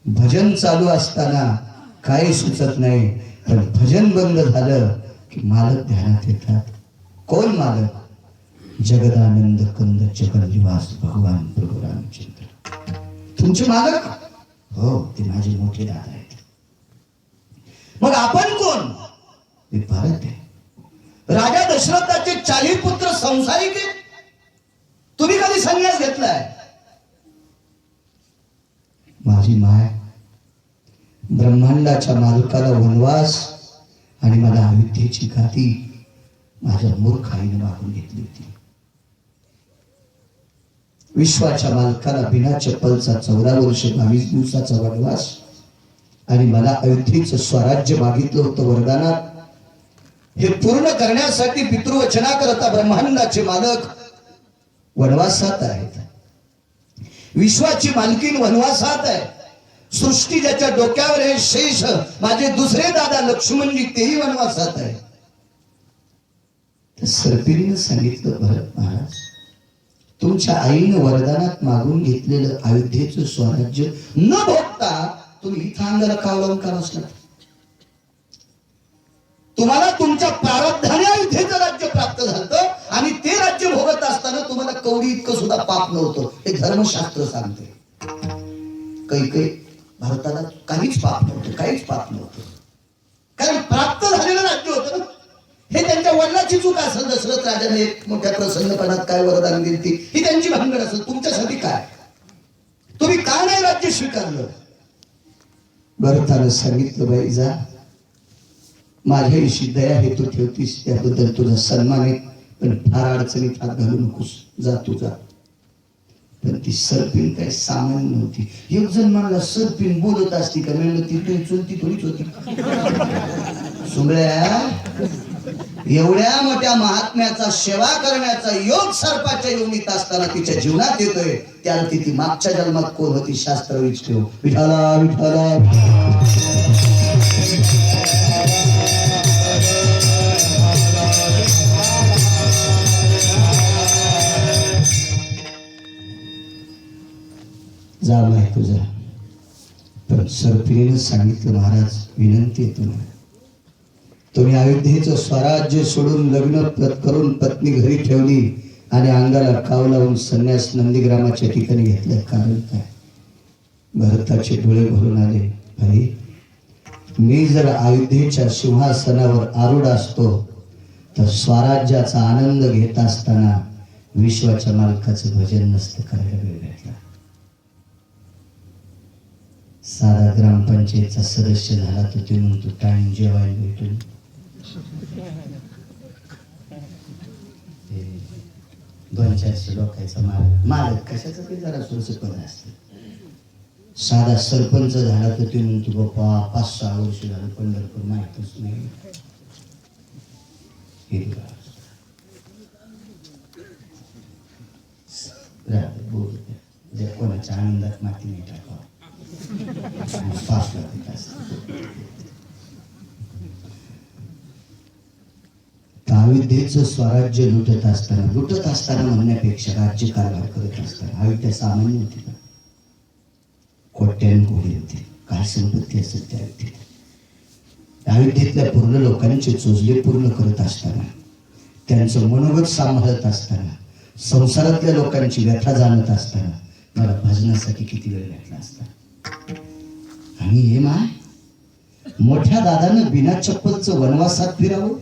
Speaker 1: भजन चालू असताना काही सुचत नाही, पण भजन बंद झालं की मालक ध्यानात येतात. कोण मालक. जगदानंद कंद जगन्निवास भगवान प्रभू रामचंद्र तुमचे मालक. हो, ते माझे मोठे दादा आहेत. मग आपण कोण. मी भारत आहे. राजा दशरथाचे 40 पुत्र संसारिक आहेत. तुम्ही कधी संन्यास घेतलाय. माझी माय ब्रह्मांडाच्या मालकाला वनवास आणि मला अयोध्येची गादी माझ्या मूर्ख आईने मागून घेतली होती. विश्वाच्या मालकाला बिना चप्पलचा 14 वर्ष 22 दिवसाचा वनवास आणि मला अयोध्येचं स्वराज्य मागितलं होतं वरदानात. हे पूर्ण करण्यासाठी पितृवचनाकरता ब्रह्मांडाचे मालक वनवासात आहेत. विश्वाची मालकीन वनवासात आहे. सृष्टी ज्याच्या डोक्यावर आहे शेष माझे दुसरे दादा लक्ष्मणजी तेही वनवासात आहे. तर सरपिणीनं सांगितलं भरत महाराज, तुमच्या आईनं वरदानात मागून घेतलेलं अयोध्येचं स्वराज्य न भोगता तुम्ही इथं अंगाला कावळून का बसला. तुम्हाला तुमच्या प्रारब्धाने अयोध्येचं राज्य प्राप्त झालं आणि ते राज्य भोगत असताना तुम्हाला कवडी इतकं सुद्धा पाप नव्हतं. हे धर्मशास्त्र सांगते. काही भारताला काहीच पाप नव्हतं, काहीच पाप नव्हतं, कारण प्राप्त झालेलं राज्य होतं. हे त्यांच्या वडिलांची चूक असेल. दशरथ राजाने एक मोठ्या प्रसंगपणात काय वरदान दिली ही त्यांची भानगड असेल. तुमच्यासाठी काय. तुम्ही का नाही राज्य स्वीकारलं. भरतानं सांगितलं बाई जा, माझ्याविषयी दया हेतू ठेवतीस त्याबद्दल तुझा सन्मान आहे, पण फार अडचणीत हात घालू नकोस. जा तू जा. पण ती सरपिन काही सामान्य नव्हती. एक जण मला सरपिन बोलत असती का? म्हणलं ती तुझी चुलती थोडीच होती. सुगळ्या एवढ्या मोठ्या महात्म्याचा सेवा करण्याचा योग सर्पाच्या योनीत असताना तिच्या जीवनात येतोय. त्याला ती मागच्या जन्मात कोण होती शास्त्र विचारू. विठाला विठाला जाम आहे तुझा. पण सरपिनीनं सांगितलं, महाराज विनंती आहे तुम्हाला, तुम्ही अयोध्येचं स्वराज्य सोडून लग्न करून पत्नी घरी ठेवली आणि अंगाला काव लावून संन्यास नंदीग्रामाच्या ठिकाणी घेतलं. कारण काय? भरताचे डोळे भरून आले. भाई, मी जर अयोध्येच्या सिंहासनावर आरूढ असतो तर स्वराज्याचा आनंद घेत असताना विश्वाच्या मालकाचं भजन नसतं करायला वेळ भेटला. साधा ग्रामपंचायतचा सदस्य झाला तर ते म्हणतो टाइम जेवायला भेटून. दोन चारशे लोकांचा मालक कशाचं ते जरा सुरसपण असतं. साधा सरपंच झाला तर ते म्हणतो बाप्पा 5-6 वर्ष झालं पंढरपूर माहितच नाही. कोणाच्या आनंदात माती नाही टाकावं. अयोध्येचं स्वराज्य लुटत असताना म्हणण्यापेक्षा राज्य कारभार करत असताना अयोध्या सामान्य होती का? कोट्यान कोटी होते. काय संपत्ती असेल त्या अयोध्येत. अयोध्येतल्या पूर्ण लोकांचे चोचले पूर्ण करत असताना, त्यांचं मनोगत सांभाळत असताना, संसारातल्या लोकांची व्यथा जाणत असताना मला भजनासाठी किती वेळ भेटला असता. आणि हे माय मोठ्या दादानं बिना चप्पलचं वनवासात फिरावं.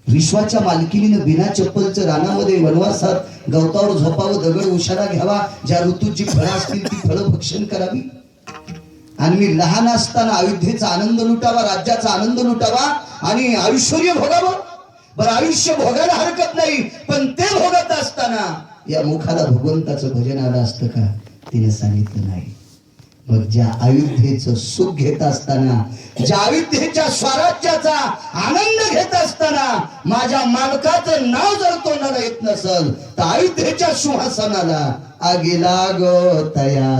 Speaker 1: विश्वाच्या मालकिनीनं बिना चप्पलचं रानामध्ये वनवासात गवतावर झोपावं, दगड उशारा घ्यावा, ज्या ऋतूत जी फळं असतील ती फळं भक्षण करावी. आणि मी लहान असताना अयोध्येचा आनंद लुटावा, राज्याचा आनंद लुटावा आणि ऐश्वर्य भोगावं. बरं, आयुष्य भोगायला हरकत नाही, पण ते भोगत असताना या मुखाला भगवंताचं भजन आलं असतं का? तिने सांगितलं नाही. मग ज्या अयोध्येचं सुख घेत असताना, ज्या अयोध्येच्या स्वराज्याचा आनंद घेत असताना माझ्या मालकाचं नाव जर तोंडाला येत नसल तर अयोध्येच्या सिंहासनाला आगी लागो तया.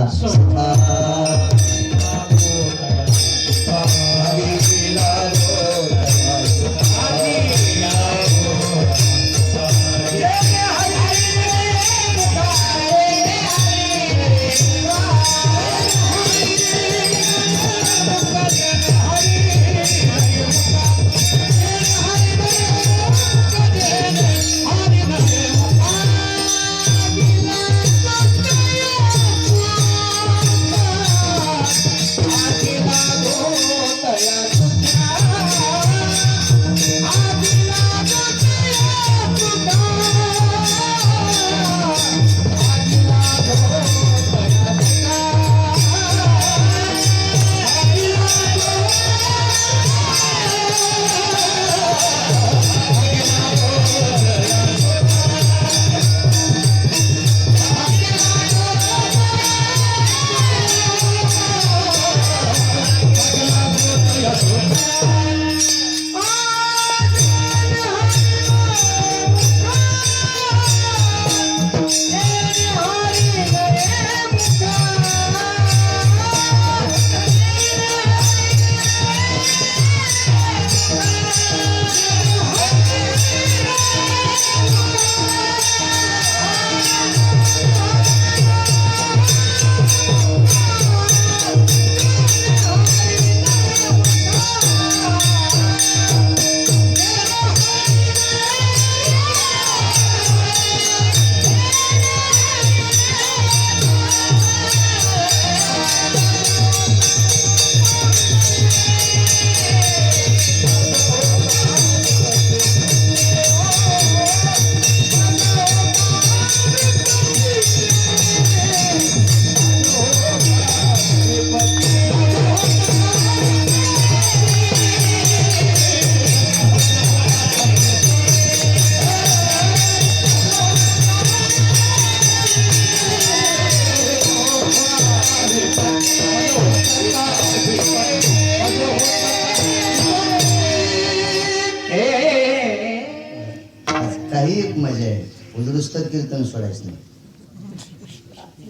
Speaker 1: उजळूस तर कीर्तन सोडायचं नाही.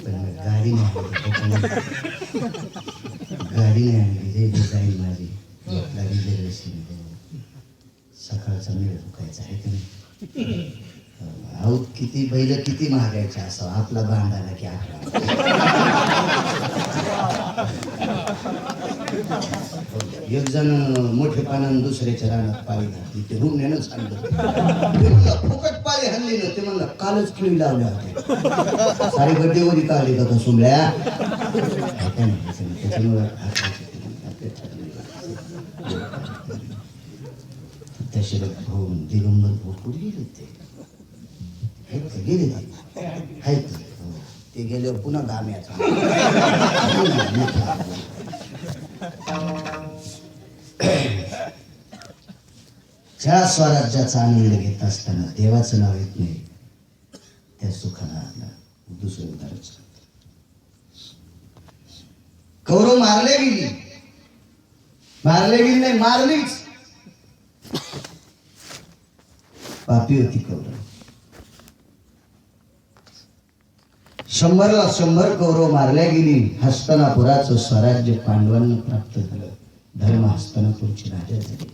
Speaker 1: पण गाडी नाही आणली रे जाईल माझी सकाळचा मेळ फुकायचा आहे की नाही. अहो किती बैल किती महागायचे असावं आपला बांधायला की आकडा. एक जण मोठे पानानं दुसऱ्याच्या रानात पाळी घातली ते रुमण्यानं सांगलं फुकट पाळी हल्ली ना ते म्हणलं कालच खिळी लावल्या होत्या सारे गड्डेवरी का आले का सुमल्या त्याच्यामुळे तसे होऊन दिगंबर भोकून गेले ते गेले ते गेल्यावर पुन्हा गाम्याचा ज्या स्वराज्याचा आनंद घेत असताना देवाचं नाव येत नाही त्या सुखाला आपला दुसरं उदाहरण. कौरव मारले गेली नाही मारलीच. पापी होती कौरव. 100ला 100 कौरव मारल्या गेली. हस्तिनापुराचं स्वराज्य पांडवांना प्राप्त झालं. धर्म हस्तिनापूरचे राजा झाले.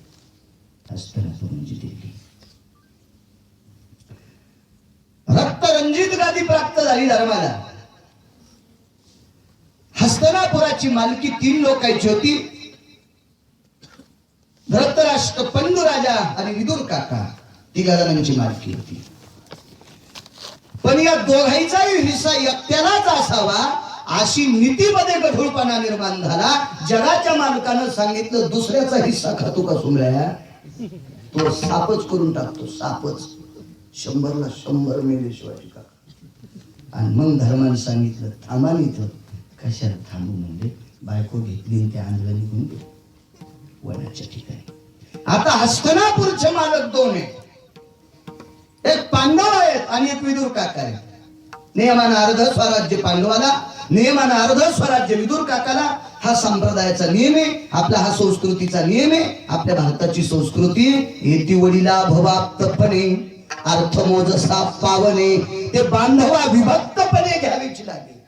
Speaker 1: हस्तिनापूर म्हणजे दिल्ली. रक्तरंजित गादी प्राप्त झाली धर्माला. हस्तिनापुराची मालकी 3 लोकांची होती. धृतराष्ट्र, पंडू राजा आणि विदुर काका 3 जणांची मालकी होती. पण या दोघांचाही हिस्सा एकट्यालाच असावा अशी नीतीमध्ये गढूळपणा निर्माण झाला. जगाच्या मालकानं सांगितलं दुसऱ्याचा हिस्सा खातो का सुमल्या तो सापच करून टाकतो. सापच 100ला 100 मेले शिवाजी काका. आणि मग धर्माने सांगितलं थांबा इथं. कशाला थांबू म्हणजे बायको घेतली त्या आणलं निघून वनाच्या ठिकाणी. आता हस्तिनापूरचे मालक 2 आहेत. एक पांडव आहेत आणि एक विदुर काका आहे. नियमानं अर्ध स्वराज्य पांडवाला, नियमानं अर्ध स्वराज्य विदुर काकाला. हा संप्रदायाचा नियम आहे. आपला हा संस्कृतीचा नियम आहे. आपल्या भारताची संस्कृती येती वडीला भवाप्तपणे अर्थमोजसा पावने ते बांधवा विभक्तपणे घ्यावीची लागेल.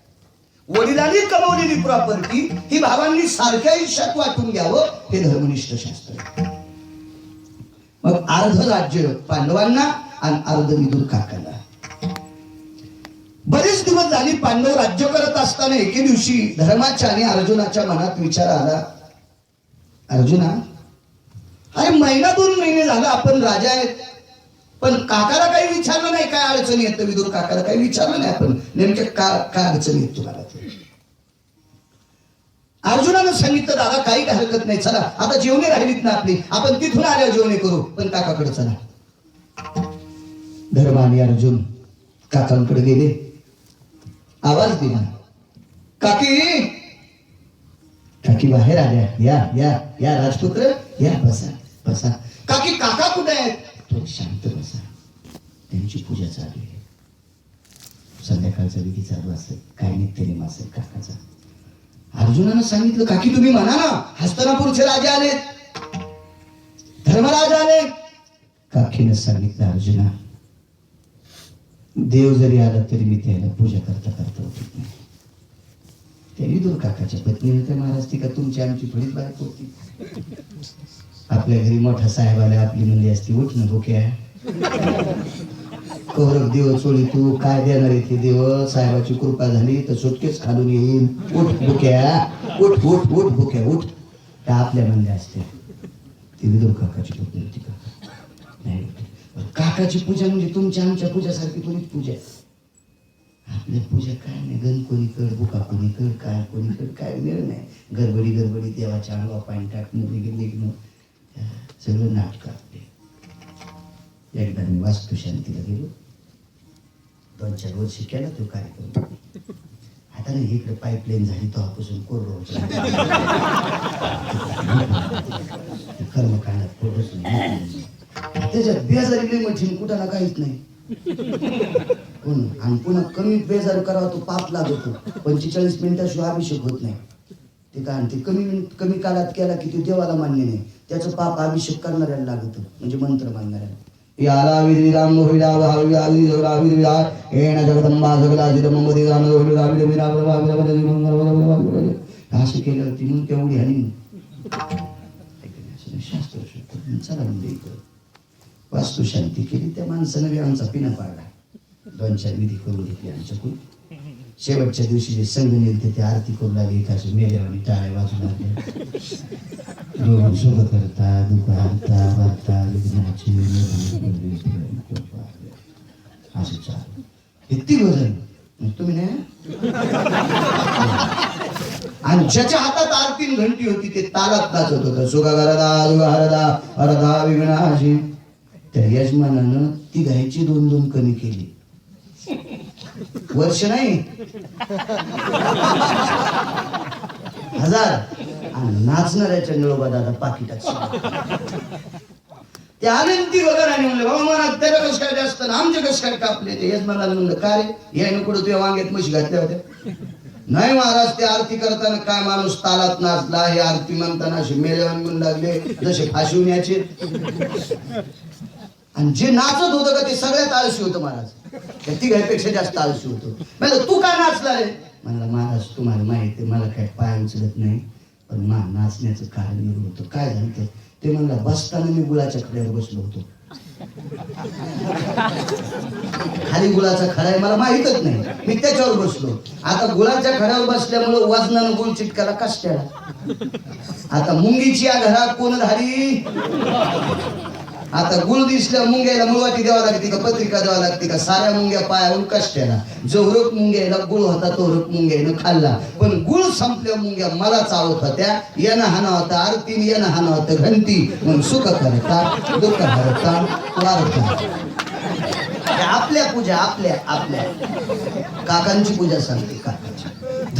Speaker 1: वडिलांनी कमवलेली प्रॉपर्टी ही भावांनी सारख्या आयुष्यात वाटून घ्यावं हे धर्मनिष्ठ शास्त्र. मग अर्ध राज्य पांडवांना आणि अर्ध विदुर काकाला. बरेच दिवस झाली पांडव राज्य करत असताना एके दिवशी धर्माच्या आणि अर्जुनाच्या मनात विचार आला, अर्जुना अरे 1-2 महिने झाला आपण राजा आहेत पण काकाला काही विचारलं नाही काय अडचणी येत. विदुर काकाला काही विचारलं नाही आपण नेमक्या काय अडचणी येत तुम्हाला. अर्जुनानं सांगितलं दादा काही हरकत नाही चला आता जेवणे राहिलीत ना आपली आपण तिथून आल्यावर जेवणे करू पण काकाकडे चला. धर्म आणि अर्जुन काकांकडे गेले. आवाज दिला काकी काकी बाहेर आल्या. या या या राजपुत्र या बसा बसा. काकी काका कुठे आहेत. थोडं शांत बसा. त्यांची पूजा चालू आहे. संध्याकाळचा विधी चालू असेल काय नित्यनेम असेल काकाचा. अर्जुनानं सांगितलं काकी तुम्ही म्हणा ना हस्तिनापूरचे राजे आले धर्मराज आले. काकीनं सांगितलं अर्जुना देव जरी आला तरी मी त्याला पूजा करता करता उठत नाही. त्या विदुर काकाच्या पत्नीने तर महाराज ती का तुमची आमची थोडीच बायको होती. आपल्या घरी मोठा साहेब आला आपली म्हणली असती उठ ना भुक्या कौरव देव चोळी तू काय देणार आहे ते देव. साहेबाची कृपा झाली तर सुटकेच खालून येईल. उठ भुक्या उठ उठ उठ भुक्या उठ. त्या आपल्या म्हणल्या असते. ती विदुर काकाची पत्नी होती का नाही. काकाची पूजा म्हणजे तुमच्या आमच्या पूजासारखी कोणीच पूजा. आपल्या पूजा काय नाही गण कोणीकड बुका कोणीकड काय कोणीकड काय मिळ नाही. गडबडी देवाच्या अंगावर पाणी टाकणं निघणं सगळं नाटक आपले. एकदा मी वास्तुशांतीला गेलो 2-4 वर्ष केला तो कार्यक्रम. आता नाही इकडे पाईपलाईन झाली तेव्हापासून कोरडो कर्मकांडात कोरडच नाही. त्याच्यात बेजारी मशीन कुठं ना काहीच नाही. आणि पुन्हा कमी बेजार करावा तो पाप लागतो. 45 मिनिटाशिवाय अभिषेक होत नाही. ते काय ते कमी काळात केला की ते देवाला मान्य नाही. त्याचं पाप अभिषेक करणाऱ्याला लागतं म्हणजे मंत्र मानणाऱ्याला. याला विराम होईला भावी आवी जगरावी विरा एण जगदंबा जगला जिदमंबदी राम होईल रावी विरा असं केलं होती म्हणून तेवढी आणि शास्त्र चला म्हणजे वास्तुशांती केली त्या माणसानं बी आमचा पिना पाडला 2-4 विधी करून घेतली आमच्याकडून शेवटच्या दिवशी जे संघ नेलते ते आरती करू लागले एकाशी मेल्यावानी टाळ्या वाजू लागले दोन शुभ करता दुपारता वार्ता विघ्नाची असं चालू किती भजन तुम्ही नाही आणि ज्याच्या हातात आरती घंटी होती ते तालात नाचत होतं सुगा गरदा दुगा हरदा हरदा विघ्नाशी त्या यजमानानं ती गायची 2-2 कमी केली वर्ष नाही 1000 आणि नाचणाऱ्याच्या निळोबा दादा पाकिटात ते आनंदी वगैरे आणि म्हणले बाबा मला त्याला कसं काय जास्त आमचे कसं काय कापले ते यजमानाला म्हणलं काय रे या नको तुझ्या वांग्यात म्हशी घातल्या होत्या नाही महाराज ते आरती करताना काय माणूस तालात नाचला हे आरती म्हणताना असे मेल्यावर म्हणू लागले जसे फाशीवून याचे आणि जे नाचत होतं का ते सगळ्यात आळशी होतं महाराज ती गायपेक्षा जास्त आळशी होतो म्हणजे तू काय नाचला रे म्हणला महाराज तुम्हाला माहिती आहे मला काय पाय उचलत नाही पण मा नाचण्याचं कारण निर्माण होतं काय झालं ते म्हणला बसताना मी गुळाच्या खड्यावर बसलो होतो खाली गुळाचा खडा आहे मला माहितच नाही मी त्याच्यावर बसलो आता गुळाच्या खड्यावर बसल्यामुळे वजनानं गुळ चिटकायला कष्टाला आता मुंगीची या घरात कोण धारी आता गुळ दिसल्या मुंग्याला मुळवाटी द्यावा लागते का पत्रिका द्यावा लागते का साऱ्या मुंग्या पायावरून कष्टाला जो हुरक मुंग्याला गुळ होता तो हुरक मुंग्यानं खाल्ला पण गुळ संपल्या मुंग्या मला चावत होत्या यानं हाना होता आरतीने यानं हाना होता घंटी मग सुख करता दुःख हरता वारता आपल्या पूजा आपल्या आपल्या काकांची पूजा सांगते काकांची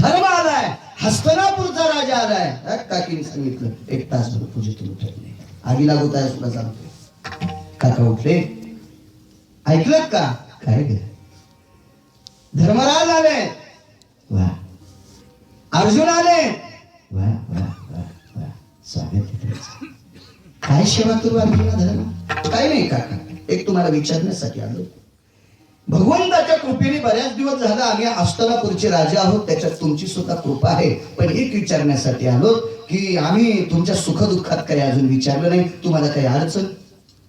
Speaker 1: धर्म आलाय हस्तनापूरचा राजा आलाय काकीने सांगितलं 1 तासभर पूजेतून उठत नाही आगी लागत आहे सुद्धा सांगतो काका उठले ऐकलं का काय ग धर्मराज आले वा अर्जुन आले वा वा वा वा स्वागत काय सेवा करू अर्जुना धर्म काय नाही काका एक तुम्हाला विचारण्यासाठी आलो भगवंताच्या कृपेने बऱ्याच दिवस झाला आम्ही हस्तनापूरचे राजा आहोत त्याच्यात तुमची सुद्धा कृपा आहे पण एक विचारण्यासाठी आलो की आम्ही तुमच्या सुखदुःखात काही अजून विचारलं नाही तुम्हाला काही अडचण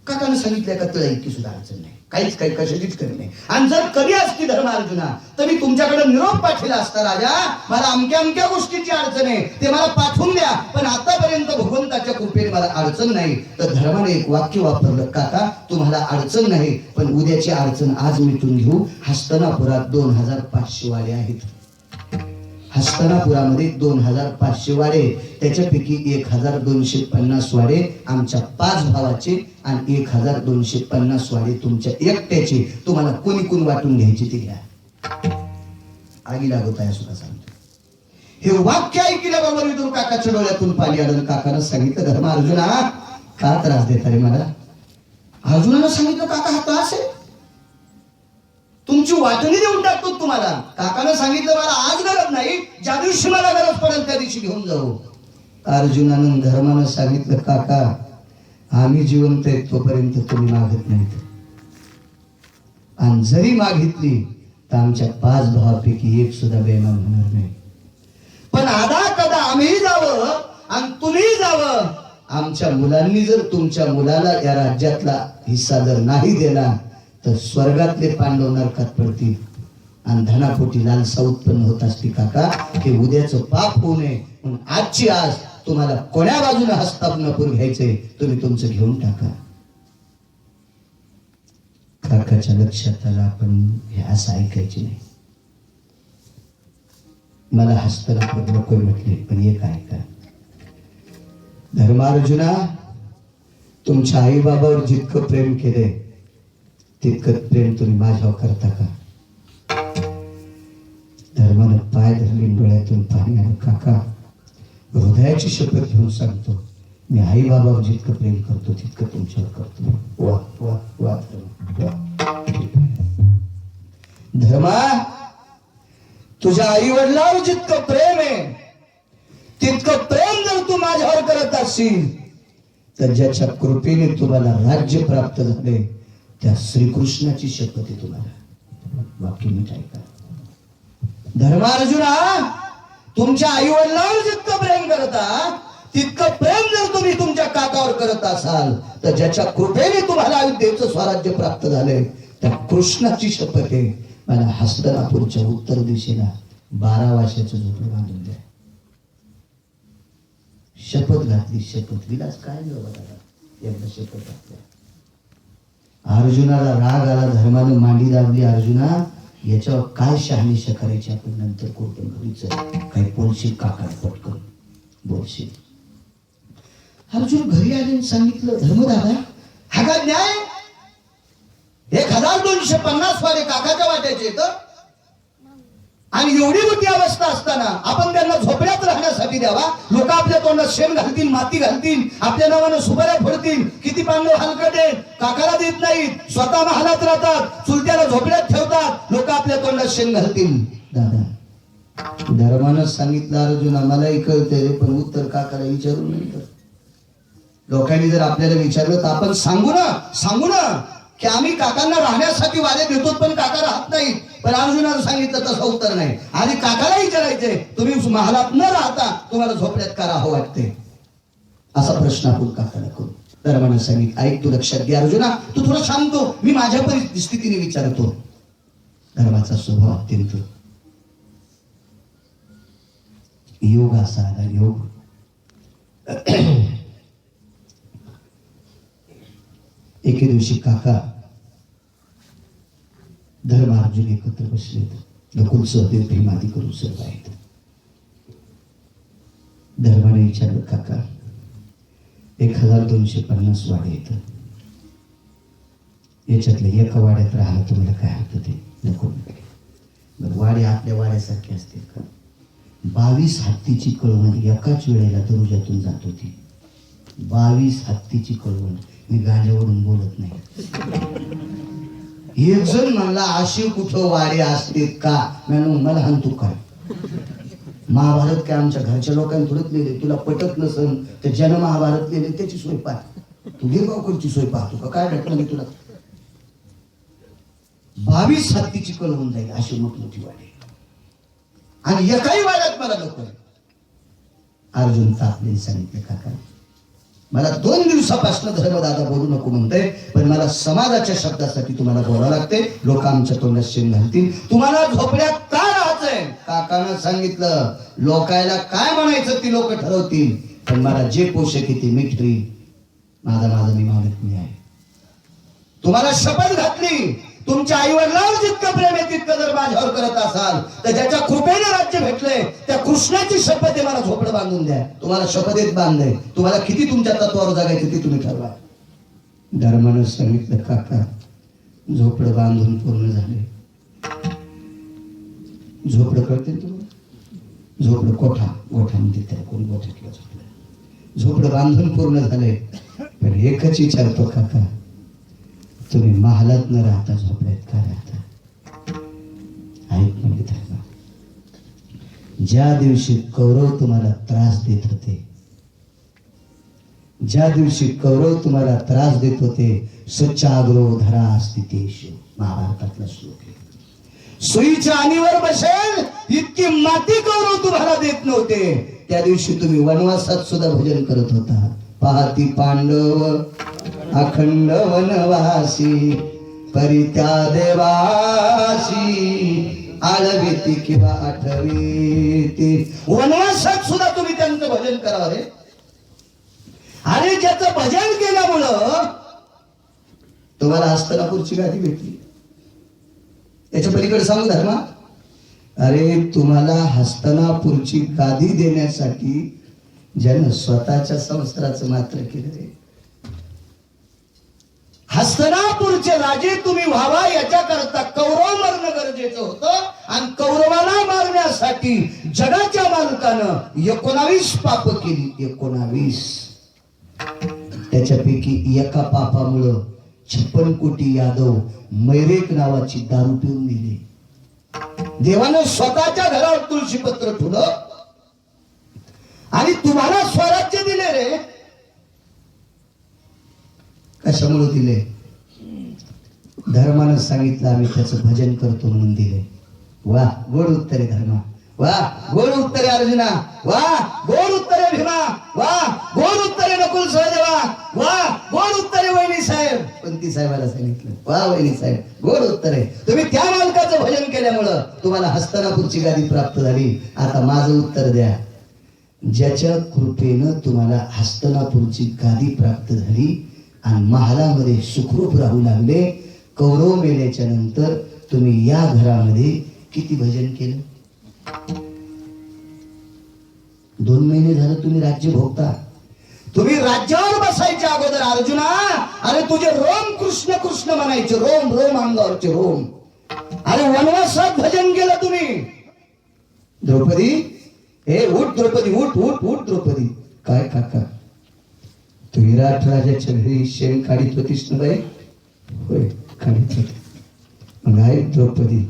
Speaker 1: काकाने सांगितलं का तुला इतकी सुद्धा अडचण नाही काहीच काही कशाचीच कमी नाही आणि जर कधी असती धर्म अर्जुना तर मी तुमच्याकडे निरोप पाठवला असता राजा मला अमक्या अमक्या गोष्टीची अडचण आहे ते मला पाठवून द्या पण आतापर्यंत भगवंताच्या कृपेने मला अडचण नाही तर धर्माने एक वाक्य वापरलं काका तुम्हाला अडचण नाही पण उद्याची अडचण आज मिटून घेऊ हस्तनापुरात 2500 वाडे आहेत हस्तनापुरामध्ये 2500 वाडे त्याच्यापैकी 1250 वाडे आमच्या 5 भावाचे आणि 1250 वाडे तुमच्या एकट्याचे तुम्हाला कोणी कोण वाटून घ्यायचे ते घ्या आगी लागत आहे सुद्धा सांगतो हे वाक्य ऐकल्याबरोबर विदुर काकाच्या डोळ्यातून पाणी आलं काकानं सांगितलं धर्म अर्जुना का त्रास देता रे मला अर्जुनानं सांगितलं काका हा त्रास आहे तुमची वाटणी देऊन टाकतो तुम्हाला काकानं सांगितलं मला आज गरज नाही ज्या दिवशी मला गरज पडेल त्या दिवशी घेऊन जाऊ अर्जुनानं धर्मानं सांगितलं काका आम्ही जिवंत आहे तोपर्यंत तुम्ही मागत नाहीत आणि जरी मागितली तर आमच्या 5 भावापैकी एक सुद्धा बेमान होणार नाही पण आधा कदा आम्ही जावं आणि तुम्ही जावं आमच्या मुलांनी जर तुमच्या मुलाला या राज्यातला हिस्सा जर नाही दिला तर स्वर्गातले पांडव नरकात पडतील आणि धनापोटी लालसा उत्पन्न होत असते काका हे उद्याचं पाप होऊ नये म्हणून आजची आज तुम्हाला कोण्या बाजूने हस्तापनापूर घ्यायचंय तुम्ही तुमचं घेऊन टाका काकाच्या लक्षात आलं आपण हे असं ऐकायचे नाही मला हस्तानापूर नको म्हटले पण एक ऐका धर्मार्जुना तुमच्या आई बाबावर जितकं प्रेम केलंय तितकं प्रेम तुम्ही माझ्यावर करता का धर्मानं पाय धरली डोळ्यातून पाणी आलं काका हृदयाची शपथ घेऊन सांगतो मी आई बाबावर जितकं प्रेम करतो तितकं तुमच्यावर करतो वा वा वा धर्मा तुझ्या आई वडिलांवर जितकं प्रेम आहे तितकं प्रेम जर तू माझ्यावर करत असशील तर ज्याच्या कृपेने तुम्हाला राज्य प्राप्त झाले त्या श्रीकृष्णाची शपथ आहे तुम्हाला. वाक्य नीट ऐका. धर्मार्जुना, तुमच्या आई वडिलांवर जितकं प्रेम करता तितकं प्रेम जर तुम्ही तुमच्या काकावर करत असाल तर ज्याच्या कृपेने तुम्हाला अयोध्येचं स्वराज्य प्राप्त झालंय त्या कृष्णाची शपथ आहे, मला हस्तिनापूरच्या उत्तर दिशेला 12 वर्षाचं झोपडं बांधून द्या. शपथ घातली. शपथ विलास काय एकदा शपथ घातल्या. अर्जुनाला राग आला. धर्मानं मांडी दाबली. अर्जुना, याच्यावर काय शहानिशा करायची आपण नंतर कोर्टून घरीच काही बोलशील काका पटकन बोलशील. अर्जुन घरी आले सांगितलं, धर्मदादा हा का न्याय? 1250 वाले काकाच्या वाट्याचे तर आणि एवढी मोठी अवस्था असताना आपण त्यांना झोपड्यात राहण्यासाठी द्यावा. लोक आपल्या तोंडात शेण घालतील, माती घालतील, आपल्या नावानं सुपाऱ्या फोडतील. किती पांडव हलकटे काकाला देत नाहीत, स्वतः महालात राहतात, चुलत्याला झोपड्यात ठेवतात, लोक आपल्या तोंडात शेण घालतील. दादा, धर्मानं सांगितलं अर्जुन आम्हालाही कळतंय, पण उत्तर काकाला विचारू नाही. तर लोकांनी जर आपल्याला विचारलं तर आपण सांगू ना की आम्ही काकांना राहण्यासाठी वादे देतो पण काका राहत नाही. पण अर्जुनानं सांगितलं तसं उत्तर नाही. आधी काकाला विचारायचंय, तुम्ही महालात न राहता तुम्हाला झोपड्यात का राहावं वाटते? असा प्रश्न आपण काकाला करू. धर्मानं सांगितलं, ऐक तू लक्षात घे अर्जुना, तू थोडं शांत हो, मी माझ्या परिस्थितीने विचारतो. धर्माचा स्वभाव अत्यंत योग असा आला. योग एके दिवशी काका धर्म अर्जुन एकत्र बसलेत. नकुल सहदेव भीमादी करून सर्व आहेत. धर्माने विचारलं, काका 1250 वाडे येत, याच्यातल्या एका वाड्यात राहायला तुम्हाला काय हरकत आहे? नको. वाडे आपल्या वाड्यासारखे असतील का? 22 हत्तीची कळवण एकाच वेळेला दरुजातून जात होती. 22 हत्तीची कळवण. मी गाण्यावरून बोलत नाही. एक जण म्हणला अशी कुठं वाडे असते का? मला हाणतो काय? महाभारत काय आमच्या घरच्या लोकांनी थोडंच लिहिले, तुला पटत नसन तर जन महाभारत लिहिले त्याची सोय पाह. तू गिरगावकरची सोय पाहतो का? काय भेटलं मी तुला? 22 हत्तीची कळवून जाईल अशी मोठमोठी वाडे आणि एकाही वाड्यात मला नको. अर्जुन तापले. सांगितले, काका मला 2 दिवसापासून धर्मदादा बोलू नको म्हणतोय, पण मला समाजाच्या शब्दासाठी तुम्हाला बोलावं लागते. लोक आमच्या तोंडात शेण घालतील. तुम्हाला झोपड्यात का राहायचंय? काकानं सांगितलं, लोकायला काय म्हणायचं ती लोक ठरवतील, पण मला जे पोषक आहे ते मी ठरवीन. माझा मी मालक मी आहे. तुम्हाला शपथ घातली. तुमच्या आई वडिलांवर जितकं प्रेम आहे तितकं जर माझ्यावर करत असाल तर ज्याच्या कृपेने राज्य भेटलंय त्या कृष्णाची शपथ आहे, मला झोपडं बांधून द्या. तुम्हाला शपथेत बांधलंय. तुम्हाला किती तुमच्या तत्वावर जगायचं ते तुम्ही ठरवा. धर्मानं सांगितलं, काका झोपडं बांधून पूर्ण झाले. झोपडं कळते तुम्हाला? झोपडं गोठा म्हणते त्याला, कोण गोठा किंवा झोपडं. झोपडं बांधून पूर्ण झाले. पण एकच विचारतो, काका तुम्ही महालात न राहता झोपड्यात का राहता? ऐक म्हणजे धर्मा, ज्या दिवशी कौरव तुम्हाला त्रास देत होते, ज्या दिवशी कौरव तुम्हाला त्रास देत होते, सच्चाग्रो धरा स्थितेषु, महाभारतातला श्लोक आहे. सुईच्या आणीवर बसेल इतकी माती कौरव तुम्हाला देत नव्हते. त्या दिवशी तुम्ही वनवासात सुद्धा भजन करत होता. पाहती पांडव अखंड वनवासी, परित्या देवासी, आळवीती किंवा आठवीती. वनवासात सुद्धा तुम्ही त्यांचं भजन करावं रे. आणि ज्याचं भजन केल्यामुळं तुम्हाला हस्तिनापूरची गादी भेटली. त्याच्या पलीकडे सांगू धर्मा, अरे तुम्हाला हस्तिनापूरची गादी देण्यासाठी ज्यानं स्वतःच्या संस्काराचं मात्र केलं रे. हस्तिनापूरचे राजे तुम्ही व्हावा याच्याकरता कौरव मरणं गरजेचं होतं. आणि कौरवाला मारण्यासाठी जगाच्या मालकानं 19 पाप केली. 19. त्याच्यापैकी एका पापामुळं 56 कोटी यादव मैरेक नावाची दारू पिऊन दिली. देवानं स्वतःच्या घरावर तुळशीपत्र ठेवलं आणि तुम्हाला स्वराज्य दिले रे. कशामुळे दिले? धर्मानं सांगितलं आम्ही त्याचं भजन करतो म्हणून दिले. वा गोड उत्तरे धर्मा, वा गोड उत्तरे अर्जुना, वा गोड उत्तरे भीमा, वा गोड उत्तरे नकुल सहदेवा, वा गोड उत्तरे वहिनी साहेब. पंती साहेबाला सांगितलं वा वहिनी साहेब गोड उत्तरे. तुम्ही त्या मालकाचं भजन केल्यामुळं तुम्हाला हस्तिनापूरची गादी प्राप्त झाली. आता माझं उत्तर द्या. ज्याच्या कृपेनं तुम्हाला हस्तिनापूरची गादी प्राप्त झाली आणि महालामध्ये सुखरूप राहू लागले, कौरव मेल्याच्या नंतर तुम्ही या घरामध्ये किती भजन केलं? 2 महिने झालं तुम्ही राज्य भोगता. तुम्ही राज्यावर बसायच्या अगोदर अर्जुना, अरे तुझे रोम कृष्ण कृष्ण म्हणायचे, रोम रोम अंगावरचे रोम. अरे वनवासात भजन केलं तुम्ही. द्रौपदी, हे उठ द्रौपदी, उठ उठ उठ द्रौपदी. काय काका, तू विराट राजाच्या घरी शेण काढीत होतीस ना बाई? होय काढीत होती. मग आहे द्रौपदी,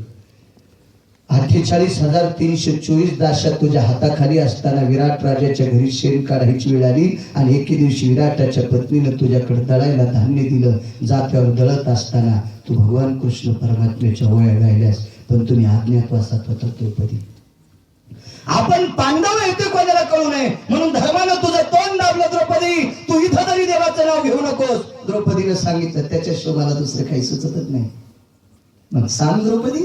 Speaker 1: 48,324 दाशा तुझ्या हाताखाली असताना विराट राजाच्या घरी शेण काढायची वेळ आली आणि एके दिवशी विराटाच्या पत्नीनं तुझ्याकडे दळायला धान्य दिलं. जात्यावर दळत असताना तू भगवान कृष्ण परमात्म्याच्या ओळ्या गायल्यास, पण तुम्ही अज्ञातवासात होता द्रौपदी. आपण पांडव येते कोणाला कळू नये म्हणून धर्मानं तुझं तोंड दाबलं. द्रौपदी, तू इथं तरी देवाचं नाव घेऊ नकोस. द्रौपदीनं सांगितलं त्याच्याशिवाय मला दुसरं काही सुचतच नाही. मग सांग द्रौपदी,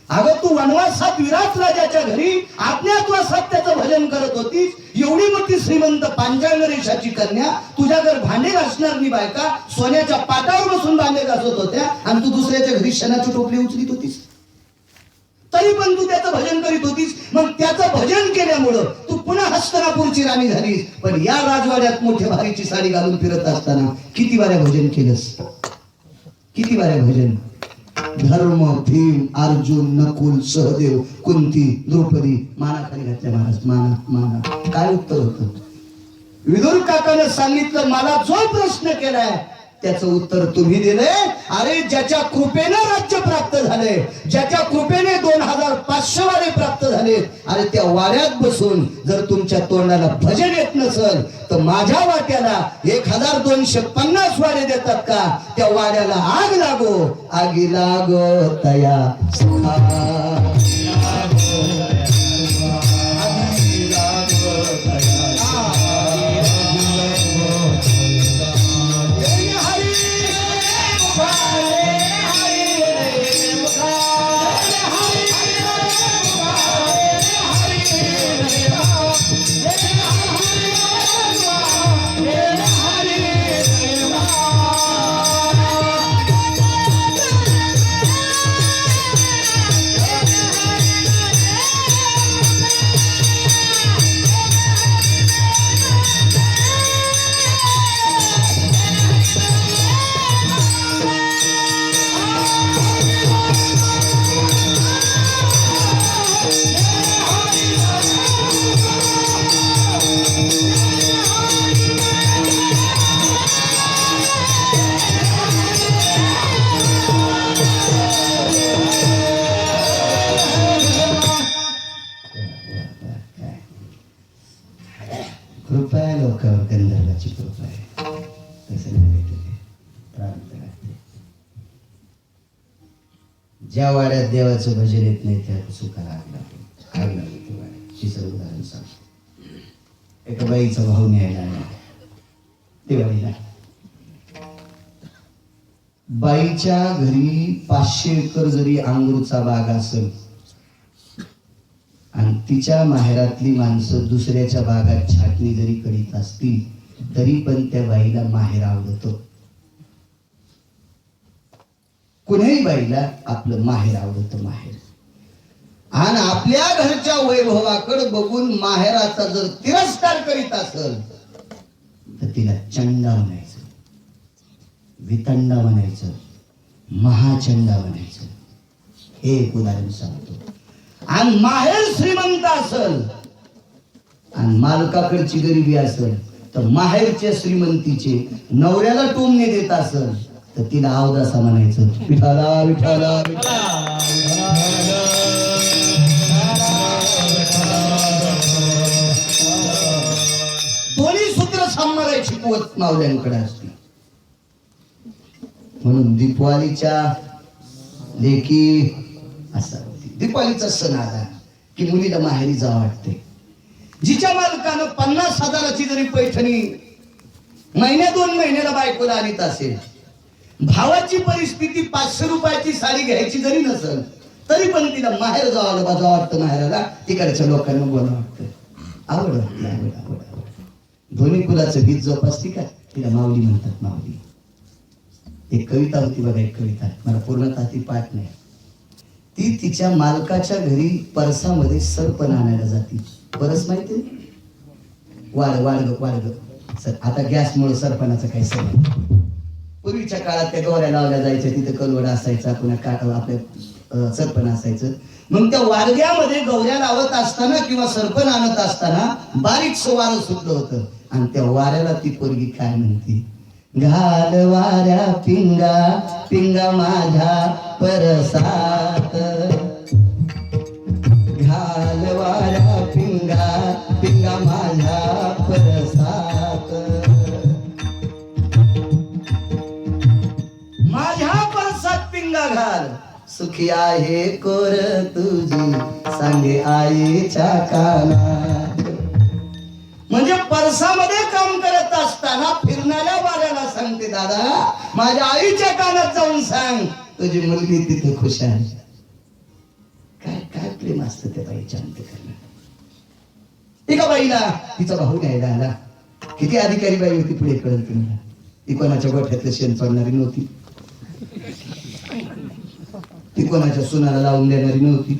Speaker 1: अगं तू वनवासात विराट राजाच्या घरी अज्ञातवासात त्याचं भजन करत होतीस. एवढी मोठी श्रीमंत पांचाळ नरेशाची कन्या, तुझ्याकडे भांडे घासणारी बायका सोन्याच्या पाटावर बसून भांडे घासत होत्या आणि तू दुसऱ्याच्या घरी शेणाची टोपली उचलीत होतीस. तरी पण तू त्याचं भजन करीत होतीस. मग त्याचं भजन केल्यामुळं तू पुन्हा हस्तिनापूरची राणी झालीस. पण या राजवाड्यात मोठ्या भारीची साडी घालून फिरत असताना किती बाऱ्या भजन केलंस? किती बाऱ्या भजन? धर्म, भीम, अर्जुन, नकुल, सहदेव, कुंती, द्रौपदी मानाखाली घातल्या. महाराज माना माना. काय उत्तर होतं? विदुर काकाने सांगितलं, मला जो प्रश्न केलाय त्याचं उत्तर तुम्ही दिले. अरे ज्याच्या कृपेने राज्य प्राप्त झाले, ज्याच्या कृपेने 2500 वाडे प्राप्त झाले, अरे त्या वाड्यात बसून जर तुमच्या तोंडाला भजन येत नसल तर माझ्या वाट्याला 1250 वाडे देतात का? त्या वाड्याला आग लागो, आगी लागो तया सुखा. कृपा आहे लोकांवर, गंधर्वाची कृपा आहे. तसं नाही प्रांत राहते. ज्या वाड्यात देवाचं भजन येत नाही त्या सुखाला आग लागली. ती वाड्यात उदाहरण सांगतो. एका बाईचा भाऊ न्यायला आला दिवाळीला. बाईच्या घरी 500 एकर जरी अंगूरचा बाग असेल आणि तिच्या माहेरातली माणसं दुसऱ्याच्या बागात छाटणी जरी करीत असतील तरी पण त्या बाईला माहेर आवडतं. कुणाही बाईला आपलं माहेर आवडतं. माहेर आणि आपल्या घरच्या वैभवाकडे बघून माहेराचा जर तिरस्कार करीत असेल तर तिला चंडा म्हणायचं, वितंडा म्हणायचं, महाचंडा म्हणायचं. हे एक उदाहरण सांगतो. आणि माहेर श्रीमंत असेल आणि मालकाकडची गरिबी असेल तर माहेरच्या श्रीमंतीचे नवऱ्याला टोमणे देत असेल तर तिला अवदासा म्हणायचं. विठाला विठाला दोन्ही सूत्र सांभाळायची कुवत मावल्यांकडे असते. म्हणून दीपावलीच्या लेकी असा दीपावलीचा सण आला की मुलीला माहेरी जावं वाटते. जिच्या मालकानं 50,000ची जरी पैठणी महिन्या 2 महिन्याला बायकोला आणत असेल, भावाची परिस्थिती 500 रुपयाची साडी घ्यायची जरी नसेल, तरी पण तिला माहेर जावं बाजा वाटतं. माहेराला तिकडच्या लोकांना बोला वाटतं. आवड वाटते, आवड आवड आवड. दोन्ही कुलाचं गीत जोपासती का, तिला माऊली म्हणतात. माऊली एक कविता होती बघा, एक कविता मला पूर्णतः ती पाठ नाही. ती तिच्या मालकाच्या घरी परसामध्ये सरपण आणायला जाते. परस माहिती वाढग सर. आता गॅसमुळे सरपणाचं काही सवय. पूर्वीच्या काळात त्या गौऱ्या लावल्या जायच्या, तिथं कलवड असायचा, पुन्हा आपल्या सरपण असायचं. मग त्या वाडग्यामध्ये गौऱ्या लावत असताना किंवा सरपण आणत असताना बारीक वारं सुटलं होतं. आणि त्या वाऱ्याला ती पोरगी काय म्हणते, घाल वाऱ्या पिंगा पिंगा माझ्या परसात, घाल वाऱ्या पिंगा पिंगा माझ्या परसात, माझ्या परसात पिंगा घाल, सुखी आहे कोर तुझी सांगे आईच्या कानात. म्हणजे परसामध्ये काम करत असताना फिरणाऱ्या वाऱ्याला सांगते, दादा माझ्या आईच्या कानात जाऊन सांग तुझी मुलगी तिथे खुश आहे. काय काय प्रेम असतं त्या बाईच्या अंतःकरणात. एका बाईला तिचा भाऊ न्यायला आला. किती अधिकारी बाई होती पुढे कळलं तुम्हाला. ती कोणाच्या गोठ्यातलं शेण पडणारी नव्हती, ती कोणाच्या सुनाला लावून देणारी नव्हती,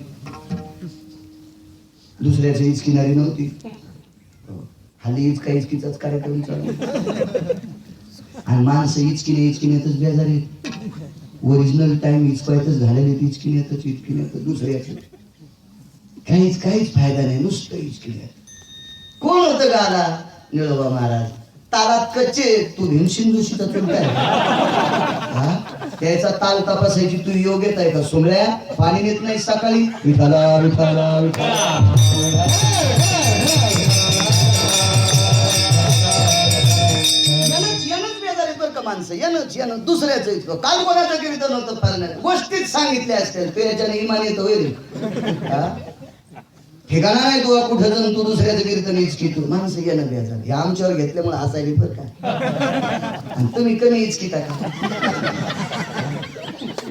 Speaker 1: दुसऱ्याच्या इचकिणारी नव्हती. हल्ली इचकीचाच कार्यक्रम चालू आणि माणसं इचकिनेतच बेजार आहेत. ओरिजिनल टाइम इचकायतच झालेले, इचकिनेतच दुसऱ्याच काहीच फायदा नाही, नुसतं इचकिने. कोण होतं गाला? निळोबा महाराज. तालात कच्चे, तू भीमशिन जोशीचा तू काय त्याचा ताल तपासायची तू योग येत आहे का? सोमळ्या पाणी नेत नाही सकाळी, विठाला विठाला विठाला. माणसं यानं दुसऱ्याच इतकं. काल कोणाचं कीर्तन होतं फार नाही, गोष्टीच सांगितल्या असतील. तू याच्याने इमान येतं होईल. ठिकाणा नाही तू कुठं जाऊन तू दुसऱ्याचं कीर्तन इचकी. तू माणसं येणं बेजार. हे आमच्यावर घेतल्यामुळे हसायली बरं का. आणि तुम्ही कमी इचकी टाका.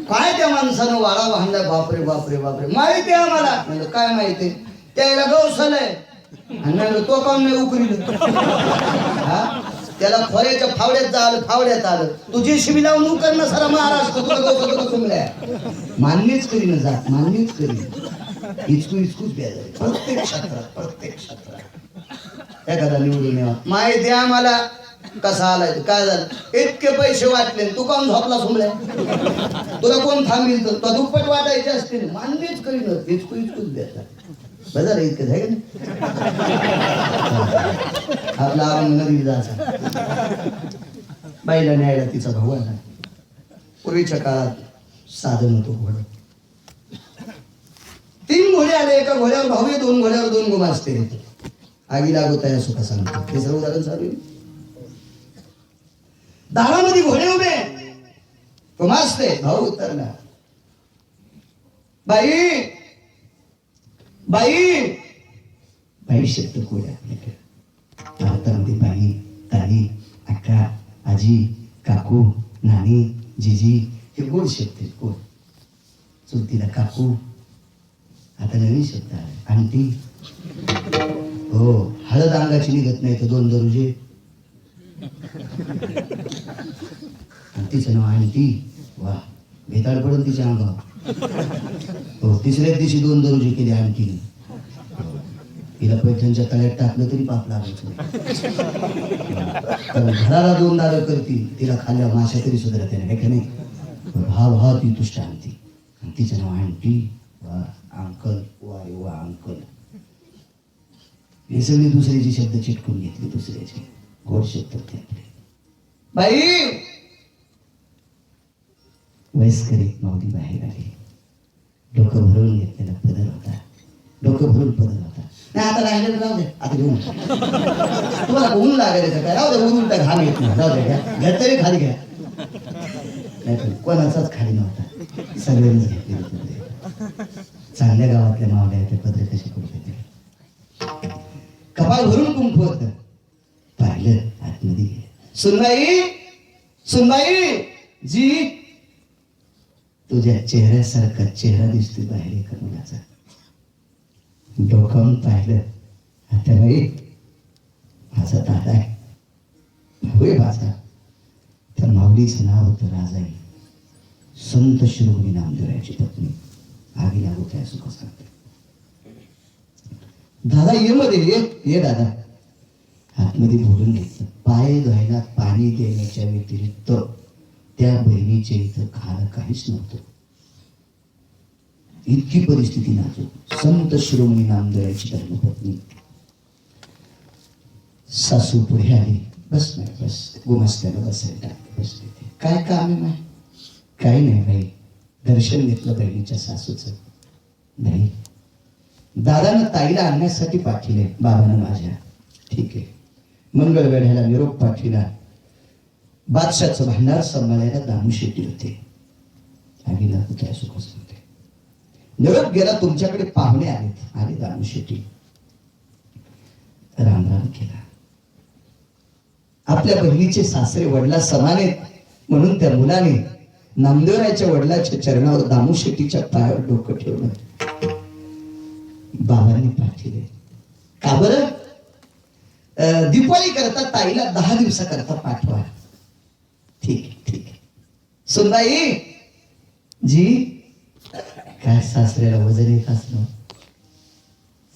Speaker 1: काय त्या माणसानं वाडा बांधलाय. बापरे बापरे बापरे. माहिती आहे आम्हाला. म्हणजे काय माहिती, त्याला गौसलय आणि तो काम नाही उकरील. त्याला खोऱ्याच्या फावड्यात आलं. तुझी शिबी लावून उकर ना सारा महाराष्ट्र तुला मान्यच करीन जात, मान्यच करीन. इचकूच बेजार प्रत्येक क्षेत्रात एखादा निवडून यावा. माहिती आहे आम्हाला कसा आलाय, काय झालं. इतके पैसे वाटले, तू कोण झोपला सुमल्या? तुला कोण थांबील? तर तो दुप्पट वाटायचे असतील. मान्यच करीन. इचकूच बेजार बजार इतकं आहे का आपला अभंग नदी जायचा. बाईला न्यायला तिचा भाऊ आला. पूर्वीच्या काळात साधन होतो घोडं. 3 घोडे आले. एका घोड्यावर भाऊ आहे, 2 घोड्यावर 2 गुमास्ते. आगी लागत आहे सुखा सांगतो. हे सर्व उदाहरण चालू आहे. दारामध्ये घोडे उभे, गुमास्ते. भाऊ उतरला. बाई बाई बाई शब्द कोड आपल्याकडे. भारतामध्ये बाई, ताई, अक्का, आजी, काकू, नानी, जिजी हे गोड शब्द आहेत. गोड. चुलतीला काकू. आता नवीन शब्द आहे आंटी. हो, हळद अंगाची निघत नाही तर 2 दरुजे. तिचं नाव आंटी. वा, भेताळ पडून तिच्या अंगावर. हो, तिसऱ्या दिवशी 2 दरुजे केले आणखीन. तिला पैठणच्या तळ्यात टाकलं तरी पाप लागायचं. घराला 2 दारं करती, तिला खाल्ल्या माश्या तरी सुद्धा त्याने काय नाही. भाव ती तुष्ट आणती. तिचं नाव आणती. वा अंकल. वा रे वा अंकल. हे सगळे दुसऱ्याचे शब्द चिटकून घेतले. दुसऱ्याचे गोड शब्द ते आपले. बाई वयस्कर एक माऊली बाहेर आली. डोकं भरून घेतलेला पदर होता. डोकं भरून पदर होता. नाही आता राहिलेलं राहू दे. आता घेऊन तुम्हाला ऊन लागायचं काय? राहू दे. ऊन घाम येत नाही. राहू दे. घ्या तरी खाली घ्या. नाही पण कोणाचाच खाली नव्हता, सगळ्यांनी घेतले होते. चांगल्या गावातल्या मावल्या ते पदर कसे पडते, कपाळ भरून कुंकू होतं. पाहिलं आतमध्ये गेलं. सुनबाई, सुनबाई जी, तुझ्या चेहऱ्यासारखा चेहरा दिसतोय बाहेर एका मुलाचा. डोकावून पाहिलं, आता बाई माझा दादा आहे, होय माझा. त्या माऊलीचं नाव होतं राजाई, संत शिरोमणी नामदेवाची पत्नी. आगी लागू काय सुख सांगते. दादा ये मध्ये, ये दादा. आतमध्ये बोलून घेतलं. पाय धुवायला पाणी देण्याच्या व्यतिरिक्त त्या बहिणीच्या इथं खाणं काहीच नव्हतं. इतकी परिस्थिती नाजूक. संत शिरोमणी नामदेवाची धर्मपत्नी. सासू पुढे आली. बस नाही, बस गुमस्त्याला बसायला बसले. ते काय काम आहे माय? काही नाही बाई. दर्शन घेतलं बहिणीच्या सासूचं. नाही, दादानं ताईला आणण्यासाठी पाठविले, बाबानं माझ्या. ठीक आहे. मंगळवेढ्याला निरोप पाठविला. बादशाचं भांडार सांभाळायला दामू शेट्टी होते. आगीला कुठल्या सुख सांगते. निरोप गेला, तुमच्याकडे पाहुणे आलेत. आले दामू शेट्टी. राम राम केला. आपल्या बहिणीचे सासरे वडला समान आहेत म्हणून त्या मुलाने नामदेवरायच्या वडिलाच्या चरणावर दामू शेट्टीच्या पायावर डोकं ठेवलं. बाबांनी पाठवले. का बरं? दिवाळी करता ताईला 10 दिवसाकरता पाठवा. ठीक आहे, ठीक आहे. सुनबाई जी, काय सासऱ्याला वजन येत असलं.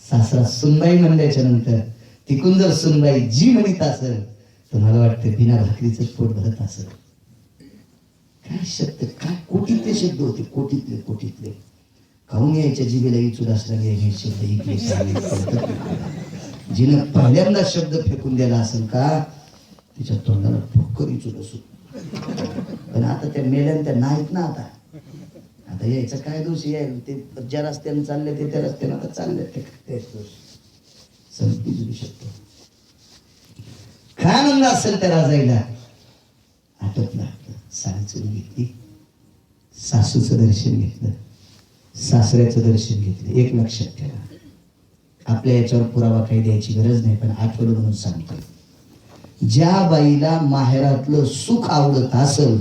Speaker 1: सासरा सुनबाई म्हणल्याच्या नंतर तिकून जर सुनबाई जी म्हणत असेल तर मला वाटतं बिना भाकरीचं पोट भरत असेल. काय शब्द, काय कोटीतले शब्द होते, कोटीतले कोटीतले. खाऊन यायच्या जिभेला इचूर असणारे हे शब्द इकडे जिनं पहिल्यांदा शब्द फेकून द्यायला असेल का तिच्या तोंडाला ठोकर इचूर असू. पण आता त्या मेल्यान त्या नाहीत ना. आता यायचं काय दोष यायला, ते ज्या रस्त्याने चालले ते त्या रस्त्याने आता चालले ते संपी जुळू शकतो. काय आनंद असेल त्या राजाईला. आटोपला, साडी चोरी घेतली, सासूचं दर्शन घेतलं, सासऱ्याचं दर्शन घेतलं. एक लक्षात ठेवा, आपल्या याच्यावर पुरावा काही द्यायची गरज नाही, पण आठवलं म्हणून सांगतो. ज्या बाईला माहेरातलं सुख आवडत असेल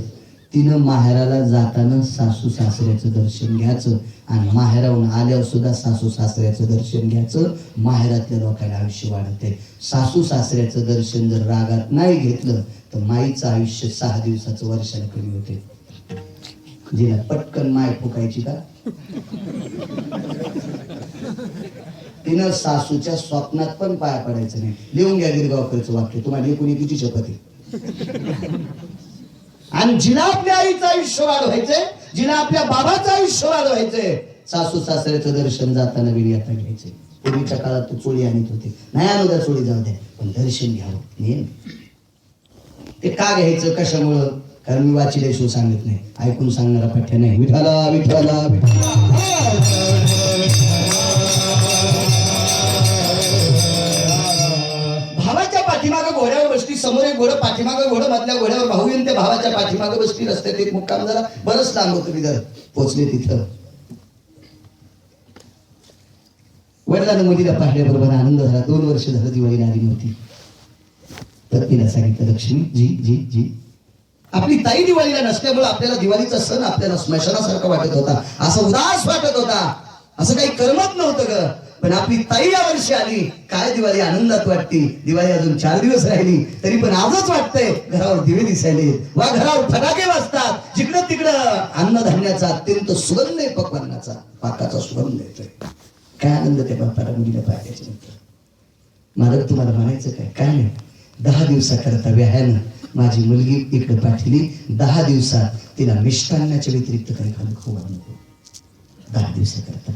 Speaker 1: तिनं माहेराला जाताना सासू सासऱ्याचं दर्शन घ्यायचं, आणि माहेराहून आल्यावर सुद्धा सासू सासऱ्याचं दर्शन घ्यायचं. माहेरातल्या लोकांना आयुष्य वाढते. सासू सासऱ्याचं दर्शन जर रागात नाही घेतलं तर माईचं आयुष्य 6 दिवसाचं वर्षाला कमी होते. जिला पटकन माय फुकायची का, तिनं सासूच्या स्वप्नात पण पाया पडायचं नाही. लिहून घ्या गिरगावकरचं वाक्य, तुम्हाला एकूण एकीची शपथ आहे. आणि जिला आपल्या आईचं आयुष्य वाढवायचंय, जिला आपल्या बाबाचं आयुष्य वाढवायचंय, सासू सासऱ्याचं दर्शन जाताना वेळी आता घ्यायचंय. पूर्वीच्या काळात तो चोळी आणत होते. नाही आणू द्या चोळी, जाऊ द्या, पण दर्शन घ्यावं. नेम ते का घ्यायचं, कशामुळं? कारण मी वाचिले शो सांगत नाही, ऐकून सांगणारा पठ्य नाही. विठाला विठाला भावाच्या पाठीमागं घोड्यावर बसली. समोर एक घोडं, पाठीमागं घोडं, मधल्या घोड्यावर भाऊ येऊन त्या भावाच्या पाठीमागं बसली. रस्त्यात एक मुक्काम झाला. बरंच लांब होतं. विदर पोचले तिथं. वडिलांना मुलीला पाहिल्याबरोबर आनंद झाला. 2 वर्ष झालं दिवाळी आली नव्हती. पत्नीला सांगितलं, लक्ष्मी जी जी जी, आपली ताई दिवाळीला नसल्यामुळे आपल्याला दिवाळीचा सण आपल्याला स्मशानासारखा वाटत होता, असं उदास वाटत होता, असं काही करमत नव्हतं ग. पण आपली ताई या वर्षी आली, काय दिवाळी आनंदात वाटते. दिवाळी अजून 4 दिवस राहिली तरी पण आजच वाटतंय घरावर दिवे दिसायले, वा घरावर फटाके वाजतात, जिकडं तिकडं अन्नधान्याचा अत्यंत सुगंध आहे, पक्वान्नाचा, पाकाचा सुगंध येतोय. काय आनंद त्या बापाला मुलीला पाहिल्याच्या नंतर. मला तुम्हाला म्हणायचं काय, काय नाही, 10 दिवसाकरता व्याह्यानं माझी मुलगी इकडे पाठवली. 10 दिवसात तिला मिष्टान्नाच्या व्यतिरिक्त काही खाऊ नको. 10 दिवसाकरता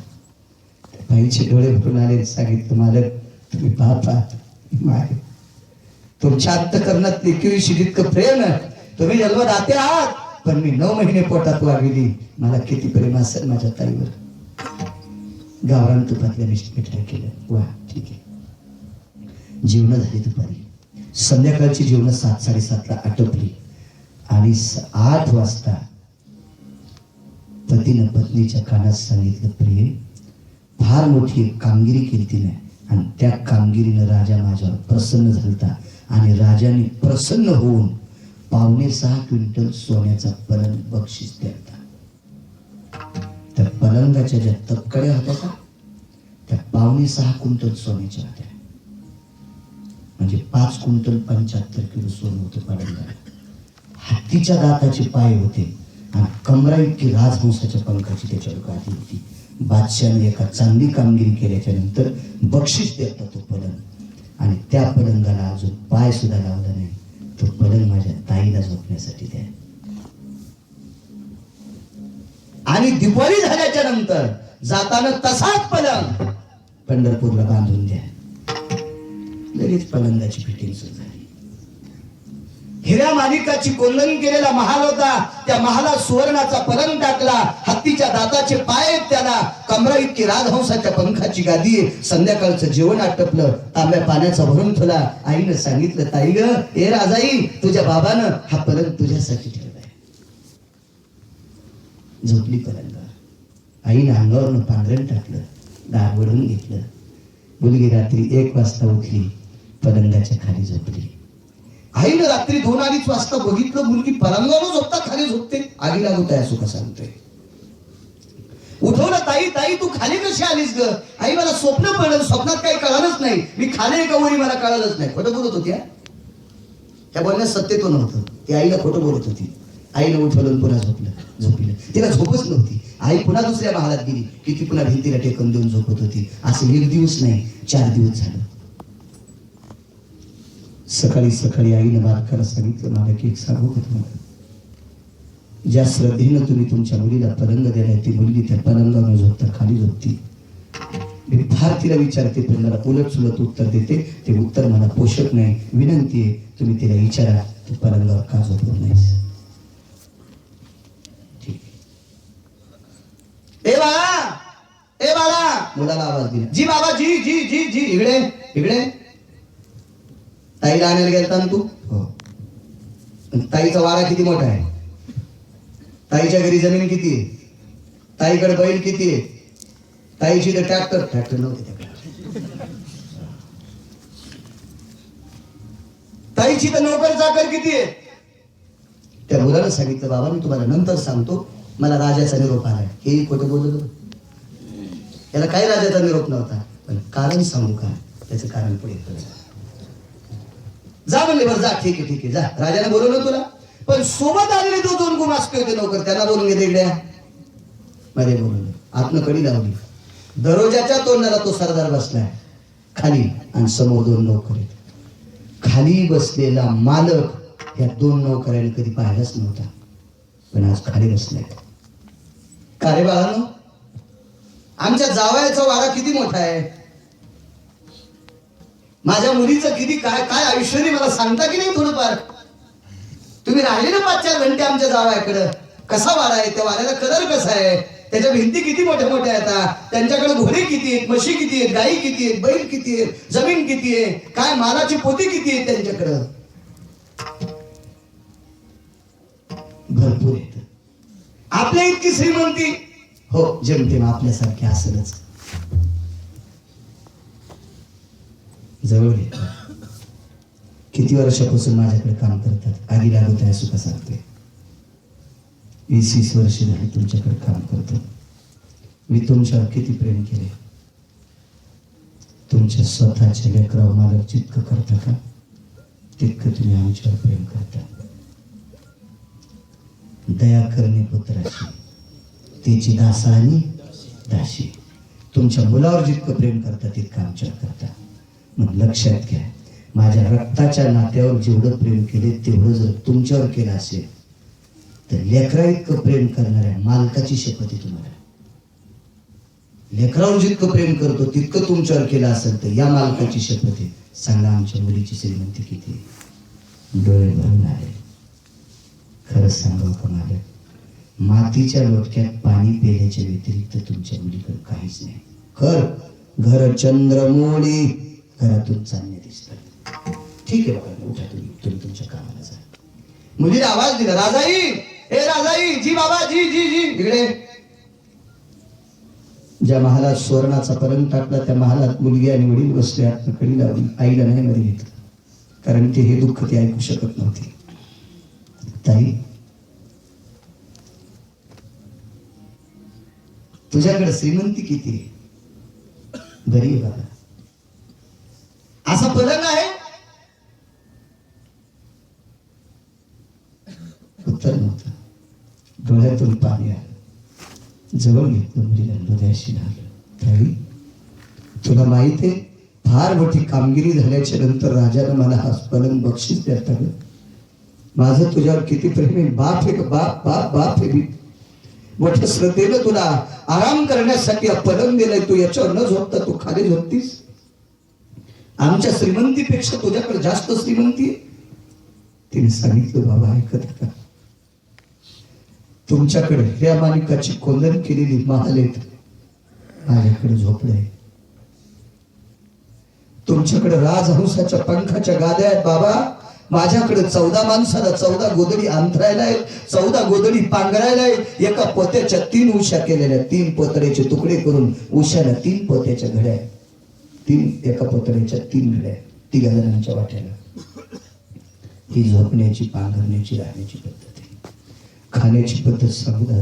Speaker 1: बाईचे डोळे भरून आले. सांगितलं, मालक तुम्ही बाप आहात, माय तुमच्या अंतःकरणात लेकीविषयी जितकं प्रेम आहे, तुम्ही जन्मदाते आहात, पण मी 9 महिने पोटात वाढविली. मला किती प्रेम असेल माझ्या ताईवर. गावरान तुपातल्या मिठ्या केलं. वा ठीक आहे. जेवण झाली दुपारी. संध्याकाळची जेवण 7-7:30ला आटोपली आणि 8 वाजता पतीनं पत्नीच्या कानात सांगितलं, प्रिय फार मोठी एक कामगिरी केली तिने आणि त्या कामगिरीनं राजा माझ्यावर प्रसन्न झालता आणि राजाने प्रसन्न होऊन 5.5 क्विंटल सोन्याचा पलंग बक्षीस द्यायचा. त्या पलंगाच्या ज्या तपकड्या होत्या का त्या 5.5 क्विंटल सोन्याच्या होत्या. म्हणजे 5 क्विंटल 75 किलो सोनं होतं पलंगाला. हत्तीच्या दाताचे पाय होते आणि कमरा इतकी राजहंसाच्या पंखाची त्याच्यावर गादी होती. बादशाने एका चांगली कामगिरी केल्याच्या नंतर बक्षीस देतात तो पलंग आणि त्या पलंगाला अजून पाय सुद्धा लावला नाही. तो पलंग माझ्या ताईला झोपण्यासाठी द्या. आणि दिवाळी झाल्याच्या नंतर जाताना तसाच पलंग पंढरपूरला बांधून द्या. लगेच पलंगाची फिटिंग सुरू झाली. हिऱ्या माणिकाची कोंडणी केलेला महाल होता. त्या महालात सुवर्णाचा पलंग टाकला. हत्तीच्या दाताचे पाय आहेत त्याला. कमरा इतकी राजहंसाच्या पंखाची गादी आहे. संध्याकाळचं जेवण आटपलं. तांब्या पाण्याचा भरून ठेवला. आईनं सांगितलं, ताई ग ए राजाई, तुझ्या बाबानं हा पलंग तुझ्यासाठी ठेवलाय. झोपली पलंगावर. आईनं अंगावरनं पांघरण टाकलं. दार वळून घेतलं. मुलगी रात्री 1 वाजता उठली. पलंगाच्या खाली झोपली. आईनं रात्री 2-2:30 वाजता बघितलं मुलगी पलंगावर झोपता खाली झोपते. आगी लागत आहे असं का सांगतोय. उठवलं, ताई ताई तू खाली कशी आलीस ग? आई मला स्वप्न पडलं. स्वप्नात काही कळालंच नाही. मी खाली का वरी मला कळालंच नाही. खोटं बोलत होती. त्या बोलण्यात सत्य तो नव्हतं. ती आईला खोटं बोलत होती. आईनं उठवलं पुन्हा झोपलं. तिला झोपच नव्हती. आई पुन्हा दुसऱ्या महालात गेली की ती पुन्हा भिंतीला टेकून देऊन झोपत होती. असं 1 दिवस नाही 4 दिवस झालं. सकाळी सकाळी आईनं बारकाला सांगितलं, मला की एक सांगू का तुम्हाला? ज्या श्रद्धेनं तुम्ही तुमच्या मुलीला पलंग दिलाय ती मुलगी त्या पलंगावर झोपता खाली झोपती. मी फार तिला विचारते पण मला उलट सुलट उत्तर देते. ते उत्तर मला पोषक नाही. विनंती आहे तुम्ही तिला विचारा तू पलंगावर का झोपत नाहीस. ठीक. ए बाळा मुलाला आवाज दिला. जी बाबा जी जी जी जी इकडे इकडे. ताईला आणायला गेलता ना तू? हो. ताईचा वाडा किती मोठा आहे? ताईच्या घरी जमीन किती आहे? ताईकडे बैल किती आहे? ताईची तर ट्रॅक्टर नव्हते त्याकडे. ताईची तर नोकर चाकर किती आहे? त्या मुलाला सांगितलं, बाबा मी तुम्हाला नंतर सांगतो, मला राजाचा निरोप आलाय. हे खोटं बोललो. याला काही राजाचा निरोप नव्हता. पण कारण सांगू का? त्याचं कारण पुढे जा म्हणले. बरं जा ठीक आहे जा. राजाने बोलवलं तुला. पण सोबत आलेले 2 गुमास्ते होते नोकर. त्यांना बोलून घेते इकडे मध्ये बोलवलं. आतनं कडी लावली. दरोजाच्या तोंडाला तो सरदार बसलाय खाली आणि समोर 2 नोकर आहेत. खाली बसलेला मालक या 2 नोकरांनी कधी पाहिलाच नव्हता. पण आज खाली बसलाय. का रे बाळानो, आमच्या जावयाचा वाडा किती मोठा आहे. माझ्या मुलीचं किती काय काय आयुष्याने मला सांगता की नाही थोडंफार? तुम्ही राहिले ना 5-4 घंटे आमच्या जावयाकडं. कसा वाडा आहे? त्या वाड्याला कलर कसा आहे? त्याच्या भिंती किती मोठ्या मोठ्या आहेत? त्यांच्याकडे घोडे किती आहेत? म्हशी किती आहेत? गायी किती आहेत? बैल किती आहेत? जमीन किती आहे? काय मालाची पोती किती आहेत त्यांच्याकडं? भरपूर आहेत. आपल्या इतकी श्रीमंती? हो जेमतेम आपल्यासारखे असेलच. जवळ किती वर्षापासून माझ्याकडे काम करतात. आगी लागत आहे असं सांगते. 20 वर्ष झाली तुमच्याकडे काम करतो. मी तुमच्यावर किती प्रेम केले. तुमच्या स्वतःच्या लेकरावर मालक जितकं करता का तितकं तुम्ही आमच्यावर प्रेम करता. दया करणे पुत्राची तिची दासा आणि दाशी. तुमच्या मुलावर जितकं प्रेम करता तितकं आमच्यावर करता. मग लक्षात घ्या, माझ्या रक्ताच्या नात्यावर जेवढं प्रेम केले तेवढं जर तुमच्यावर केलं असेल तर लेकरा इतकं प्रेम करणाऱ्या मालकाची शपथ आहे तुम्हाला. लेकरावर जितकं प्रेम करतो तितकं तुमच्यावर केलं असेल तर या मालकाची शपथ आहे. सांगा आमच्या मुलीची श्रीमंती किती? डोळे भरून आले. खरंच सांगावं का मालक, मातीच्या लोटक्यात पाणी पेल्याच्या व्यतिरिक्त तुमच्या मुलीकडे काहीच नाही. घर चंद्रमोळी घरातून चालणे दिसतात. ठीक आहे बाबा, उठा तुम्ही तुमच्या कामाला जा. मुलीने आवाज दिला, राजाई ए राजाई. जी बाबा जी जी जी इकडे. ज्या महालात सुवर्णाचा पलंग टाकला त्या महालात मुलगी आणि वडील बसले, हातनं कडी लावली, आईला नाही मध्ये घेतलं, कारण ते हे दुःख ती ऐकू शकत नव्हती. ताई, तुझ्याकडे श्रीमंती किती आहे? बरी आहे बाबा. असा पलंग आहे? उत्तर नव्हतं. डोळ्यातून पाणी आलं. जवळ घेतलं मुलीला, हृदयाशी लागलं. ताई, तुला माहित आहे, फार मोठी कामगिरी झाल्याच्या नंतर राजानं मला हा पलंग बक्षीस द्यायला लागलं. माझं तुझ्यावर किती प्रेम आहे. बाप आहे, बाप बाप बाप आहे. मोठ्या श्रद्धेनं तुला आराम करण्यासाठी हा पलंग दिलाय. तू याच्यावर न झोपता तू खाली झोपतीस. आमच्या श्रीमंतीपेक्षा तुझ्याकडे जास्त श्रीमंती आहे. तिने सांगितलं, बाबा ऐकत का, तुमच्याकडे हिऱ्या माणिकाची कोंदण केलेली महाल आहेत, माझ्याकडे झोपडे आहे. तुमच्याकडे राजहंसाच्या पंखाच्या गाद्या आहेत बाबा, माझ्याकडे 14 माणसाला 14 गोदडी अंथरायला आहेत, 14 गोदडी पांघरायला आहेत. एका पोत्याच्या 3 उशा केलेल्या, 3 पोतड्याचे तुकडे करून उशाला 3 पोत्याच्या घड्या, 3 एका पोतड्याच्या 3 घड्या, 3 जणांच्या वाट्याला. ही झोपण्याची, पांघरण्याची, राहण्याची पद्धत आहे. खाण्याची पद्धत सांगू.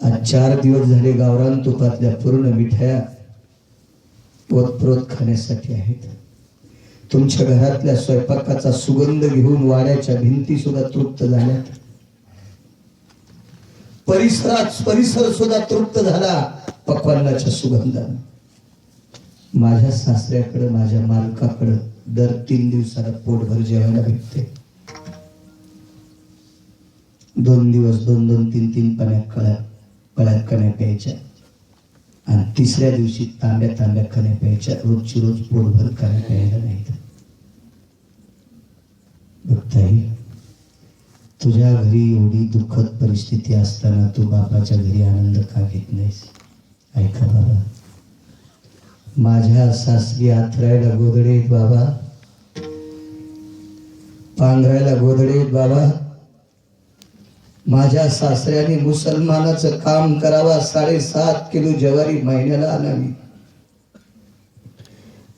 Speaker 1: आज 4 दिवस झाले गावरान तुपातल्या पूर्ण मिठाया पोतप्रोत खाण्यासाठी आहेत. तुमच्या घरातल्या स्वयंपाकाचा सुगंध घेऊन वाड्याच्या भिंती सुद्धा तृप्त झाल्यात. परिसर सुद्धा तृप्त झाला पक्वान्नाच्या सुगंधाने. माझ्या सासऱ्याकडे, माझ्या मालकाकडे दर 3 दिवसाला पोटभर जेवायला भेटते. 2 दिवस 2-2, 3-3 पळ्यात कण्या प्यायच्या आणि 3ऱ्या दिवशी तांब्या कण्या प्यायच्या. रोजची रोज पोटभर कण्या प्यायला नाहीत. बघताई, तुझ्या घरी एवढी दुःखद परिस्थिती असताना तू बापाच्या घरी आनंद का घेत नाहीस? ऐका बाबा, माझ्या सासरी आथरायला गोधडे आहेत बाबा, पांघरायला गोधडे आहेत बाबा. माझ्या सासऱ्याने मुसलमानाचं काम करावा, 7.5 किलो ज्वारी महिन्याला आणावी.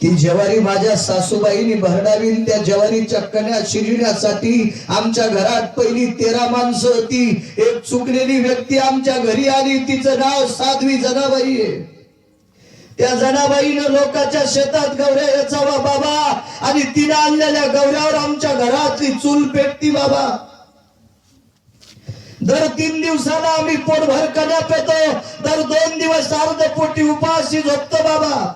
Speaker 1: ती ज्वारी माझ्या सासूबाईंनी भरडावी. त्या ज्वारीच्या कण्या शिजण्यासाठी आमच्या घरात पहिली 13 माणसं होती. एक चुकलेली व्यक्ती आमच्या घरी आली, तिचं नाव साध्वी जनाबाई आहे. त्या जनाबाईनं लोकांच्या शेतात गवऱ्या याचावा बाबा, आणि तिने आणलेल्या गवऱ्यावर आमच्या घरातली चूल पेटती बाबा. दर 3 दिवसाला आम्ही पोटभर कण्या पेतो, दर 2 दिवस अर्धपोटी उपाशी झोपतो बाबा.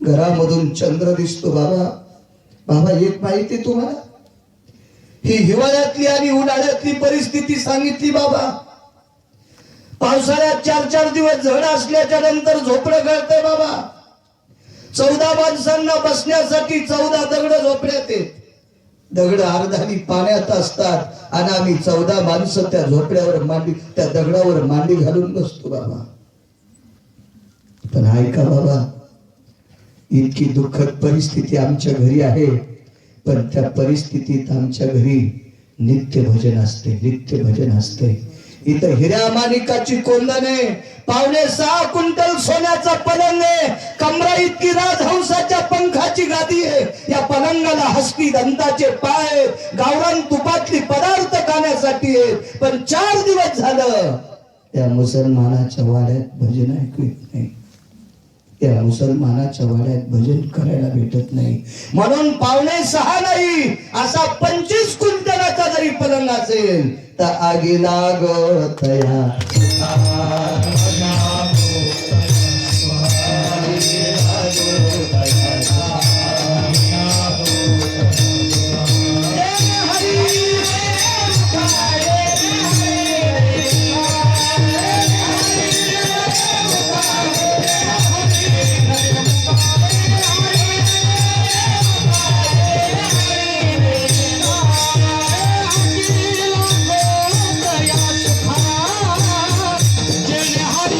Speaker 1: घरामधून चंद्र दिसतो बाबा. बाबा, एक माहिती तुम्हाला, ही हिवाळ्यातली आणि उन्हाळ्यातली परिस्थिती सांगितली बाबा. पावसाळ्यात 4-4 दिवस झड असल्याच्या नंतर झोपडं गळतंय बाबा. 14 माणसांना बसण्यासाठी 14 दगड झोपड्यात आहेत. दगड अर्धाली पाण्यात असतात आणि आम्ही 14 माणसं त्या झोपड्यावर मांडी, त्या दगडावर मांडी घालून बसतो बाबा. पण ऐका बाबा, इतकी दुःखद परिस्थिती आमच्या घरी आहे, पण त्या परिस्थितीत आमच्या घरी नित्य भजन असते, नित्य भजन असते. इथं हिऱ्या माणिकाची कोंदण आहे, 5.25 क्विंटल सोन्याचा पलंग आहे, कमरा इतकी राजहंसाच्या पंखाची गादी आहे. या पलंगाला हस्ती दंताचे पाय, गावरान तुपातली पदार्थ खाण्यासाठी आहेत. पण 4 दिवस झालं त्या मुसलमानाच्या वाड्यात भजन ऐकू येत नाही. त्या मुसलमानाच्या वाड्यात भजन करायला भेटत नाही. म्हणून 5.25 नाही, असा 25 क्विंटलाचा जरी पलंग असेल तर आगी लागतया.
Speaker 2: जय हरी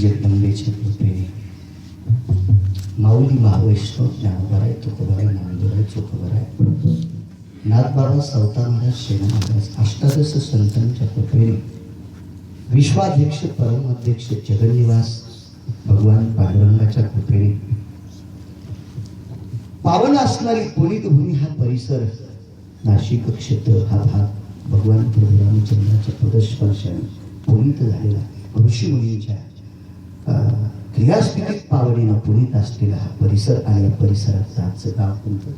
Speaker 1: जगदंबेच्या कृपेने माऊली महावैष्णव ज्ञानोबाराय तुकोबाराय नामदेवराय चोखोबाराय नाथबाबा सावता महाराज शेना महाराज अष्टादश संतांच्या कृपेने विश्वाध्यक्ष परमाध्यक्ष जगन्निवास भगवान पांडुरंगाच्या कृपेने पावन असणारी पुनीत भूमी हा परिसर नाशिक क्षेत्र हा भाग भगवान प्रभू रामचंद्राच्या पदस्पर्शाने पुनीत झालेला ऋषी मुनींच्या क्रियास्थितीत पावडीनं पुनीत असलेला हा परिसर आणि या परिसराचं आजचं गाव कोणतं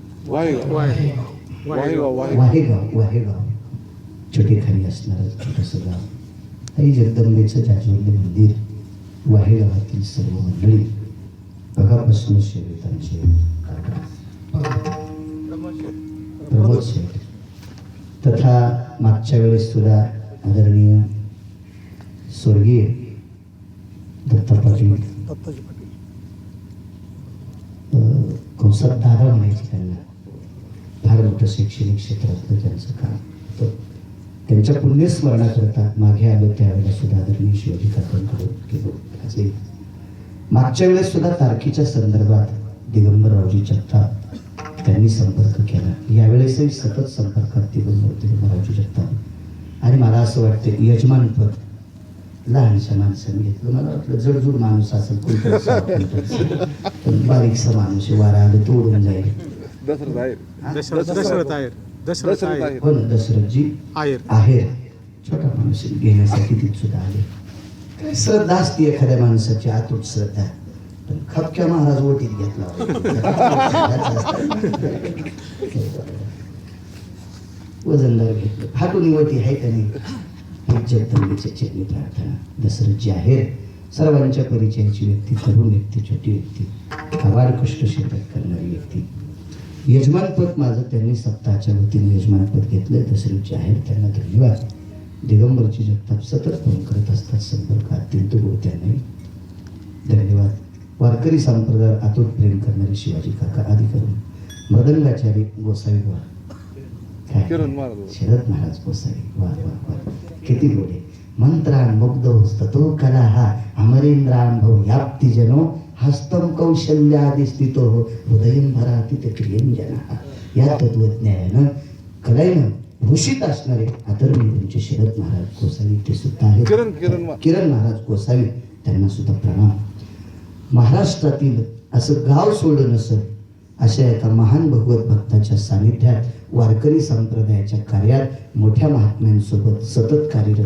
Speaker 1: वाहेगाव छोटेखाली असणारं छोटंसं गाव आई जगदंबेचं जाज्वल्य मंदिर वाहेगावातील सर्व मंडळी बघापासून शेवेतांचे प्रमोद शेठ तथा मागच्या वेळेस सुद्धा आदरणीय स्वर्गीय दत्ता पाटील कंसात दादा म्हणायचे त्यांना फार मोठं शैक्षणिक क्षेत्रातलं त्यांचं काम होतं. त्यांच्या पुण्यस्मरणाकरता मागे आलो त्यावेळेला सुद्धा आदरणीय शिवाजी काकांकडे गेलो. असे मागच्या वेळेस सुद्धा तारखेच्या संदर्भात दिगंबररावजी जगताप त्यांनी संपर्क केला. यावेळेसही सतत संपर्कात दिगंबररावजी जगताप आणि मला असं वाटतं यजमानपद लहानशा माणसाने घेतलं. मला वाटलं जडजूड माणूस असेल पण बारीकसा माणूस वारा आलं तोडून जाईल. हो ना दशरथजी आहेर छोटा माणूस घेण्यासाठी तिथे सुद्धा आले. काय श्रद्धा असते एखाद्या माणसाची अतूट श्रद्धा. पण खपक्या महाराज ओटीत घेतला वजनदार घेतलं फाटून वटी आहे का नाही. जगदंबेच्या चरणी प्रार्थना. दशरथजी आहेर सर्वांच्या परिचयाची व्यक्ती, तरुण व्यक्ती, छोटी व्यक्ती, आवाड कष्ट शेतात करणारी व्यक्ती. यजमानपद माझं त्यांनी सप्ताहाच्या वतीने यजमानपद घेतलं. दशरथजी आहेर त्यांना धन्यवाद. दिगंबरजी जगताप सतत फोन करत असतात. संपर्क अत्यंत गोड त्यांनाही धन्यवाद. वारकरी संप्रदायावर अतूट प्रेम करणारे शिवाजी काका आदी करून मृदंगाचारी गोसावी शरद महाराज गोसावी वा वा वा किती गोडे. मंत्रान मुग्ध होस्तो कला हा अमरेंद्रान भव याप्ती जनो हस्तम कौशल्यादि स्थितो हृदयं भराती ते क्रियंजना. या तत्वज्ञानानं कलेनं भूषित असणारे आदरणीय त्यांचे शरद महाराज गोसावी ते सुद्धा आहेत. किरण महाराज गोसावी त्यांना सुद्धा प्रणाम. महाराष्ट्रातील असं गाव सोडलं नसत अशा एका महान भगवत भक्ताच्या सानिध्यात वारकरी संप्रदायाच्या कार्यात मोठ्या महात्म्यांसोबत सतत कार्यरत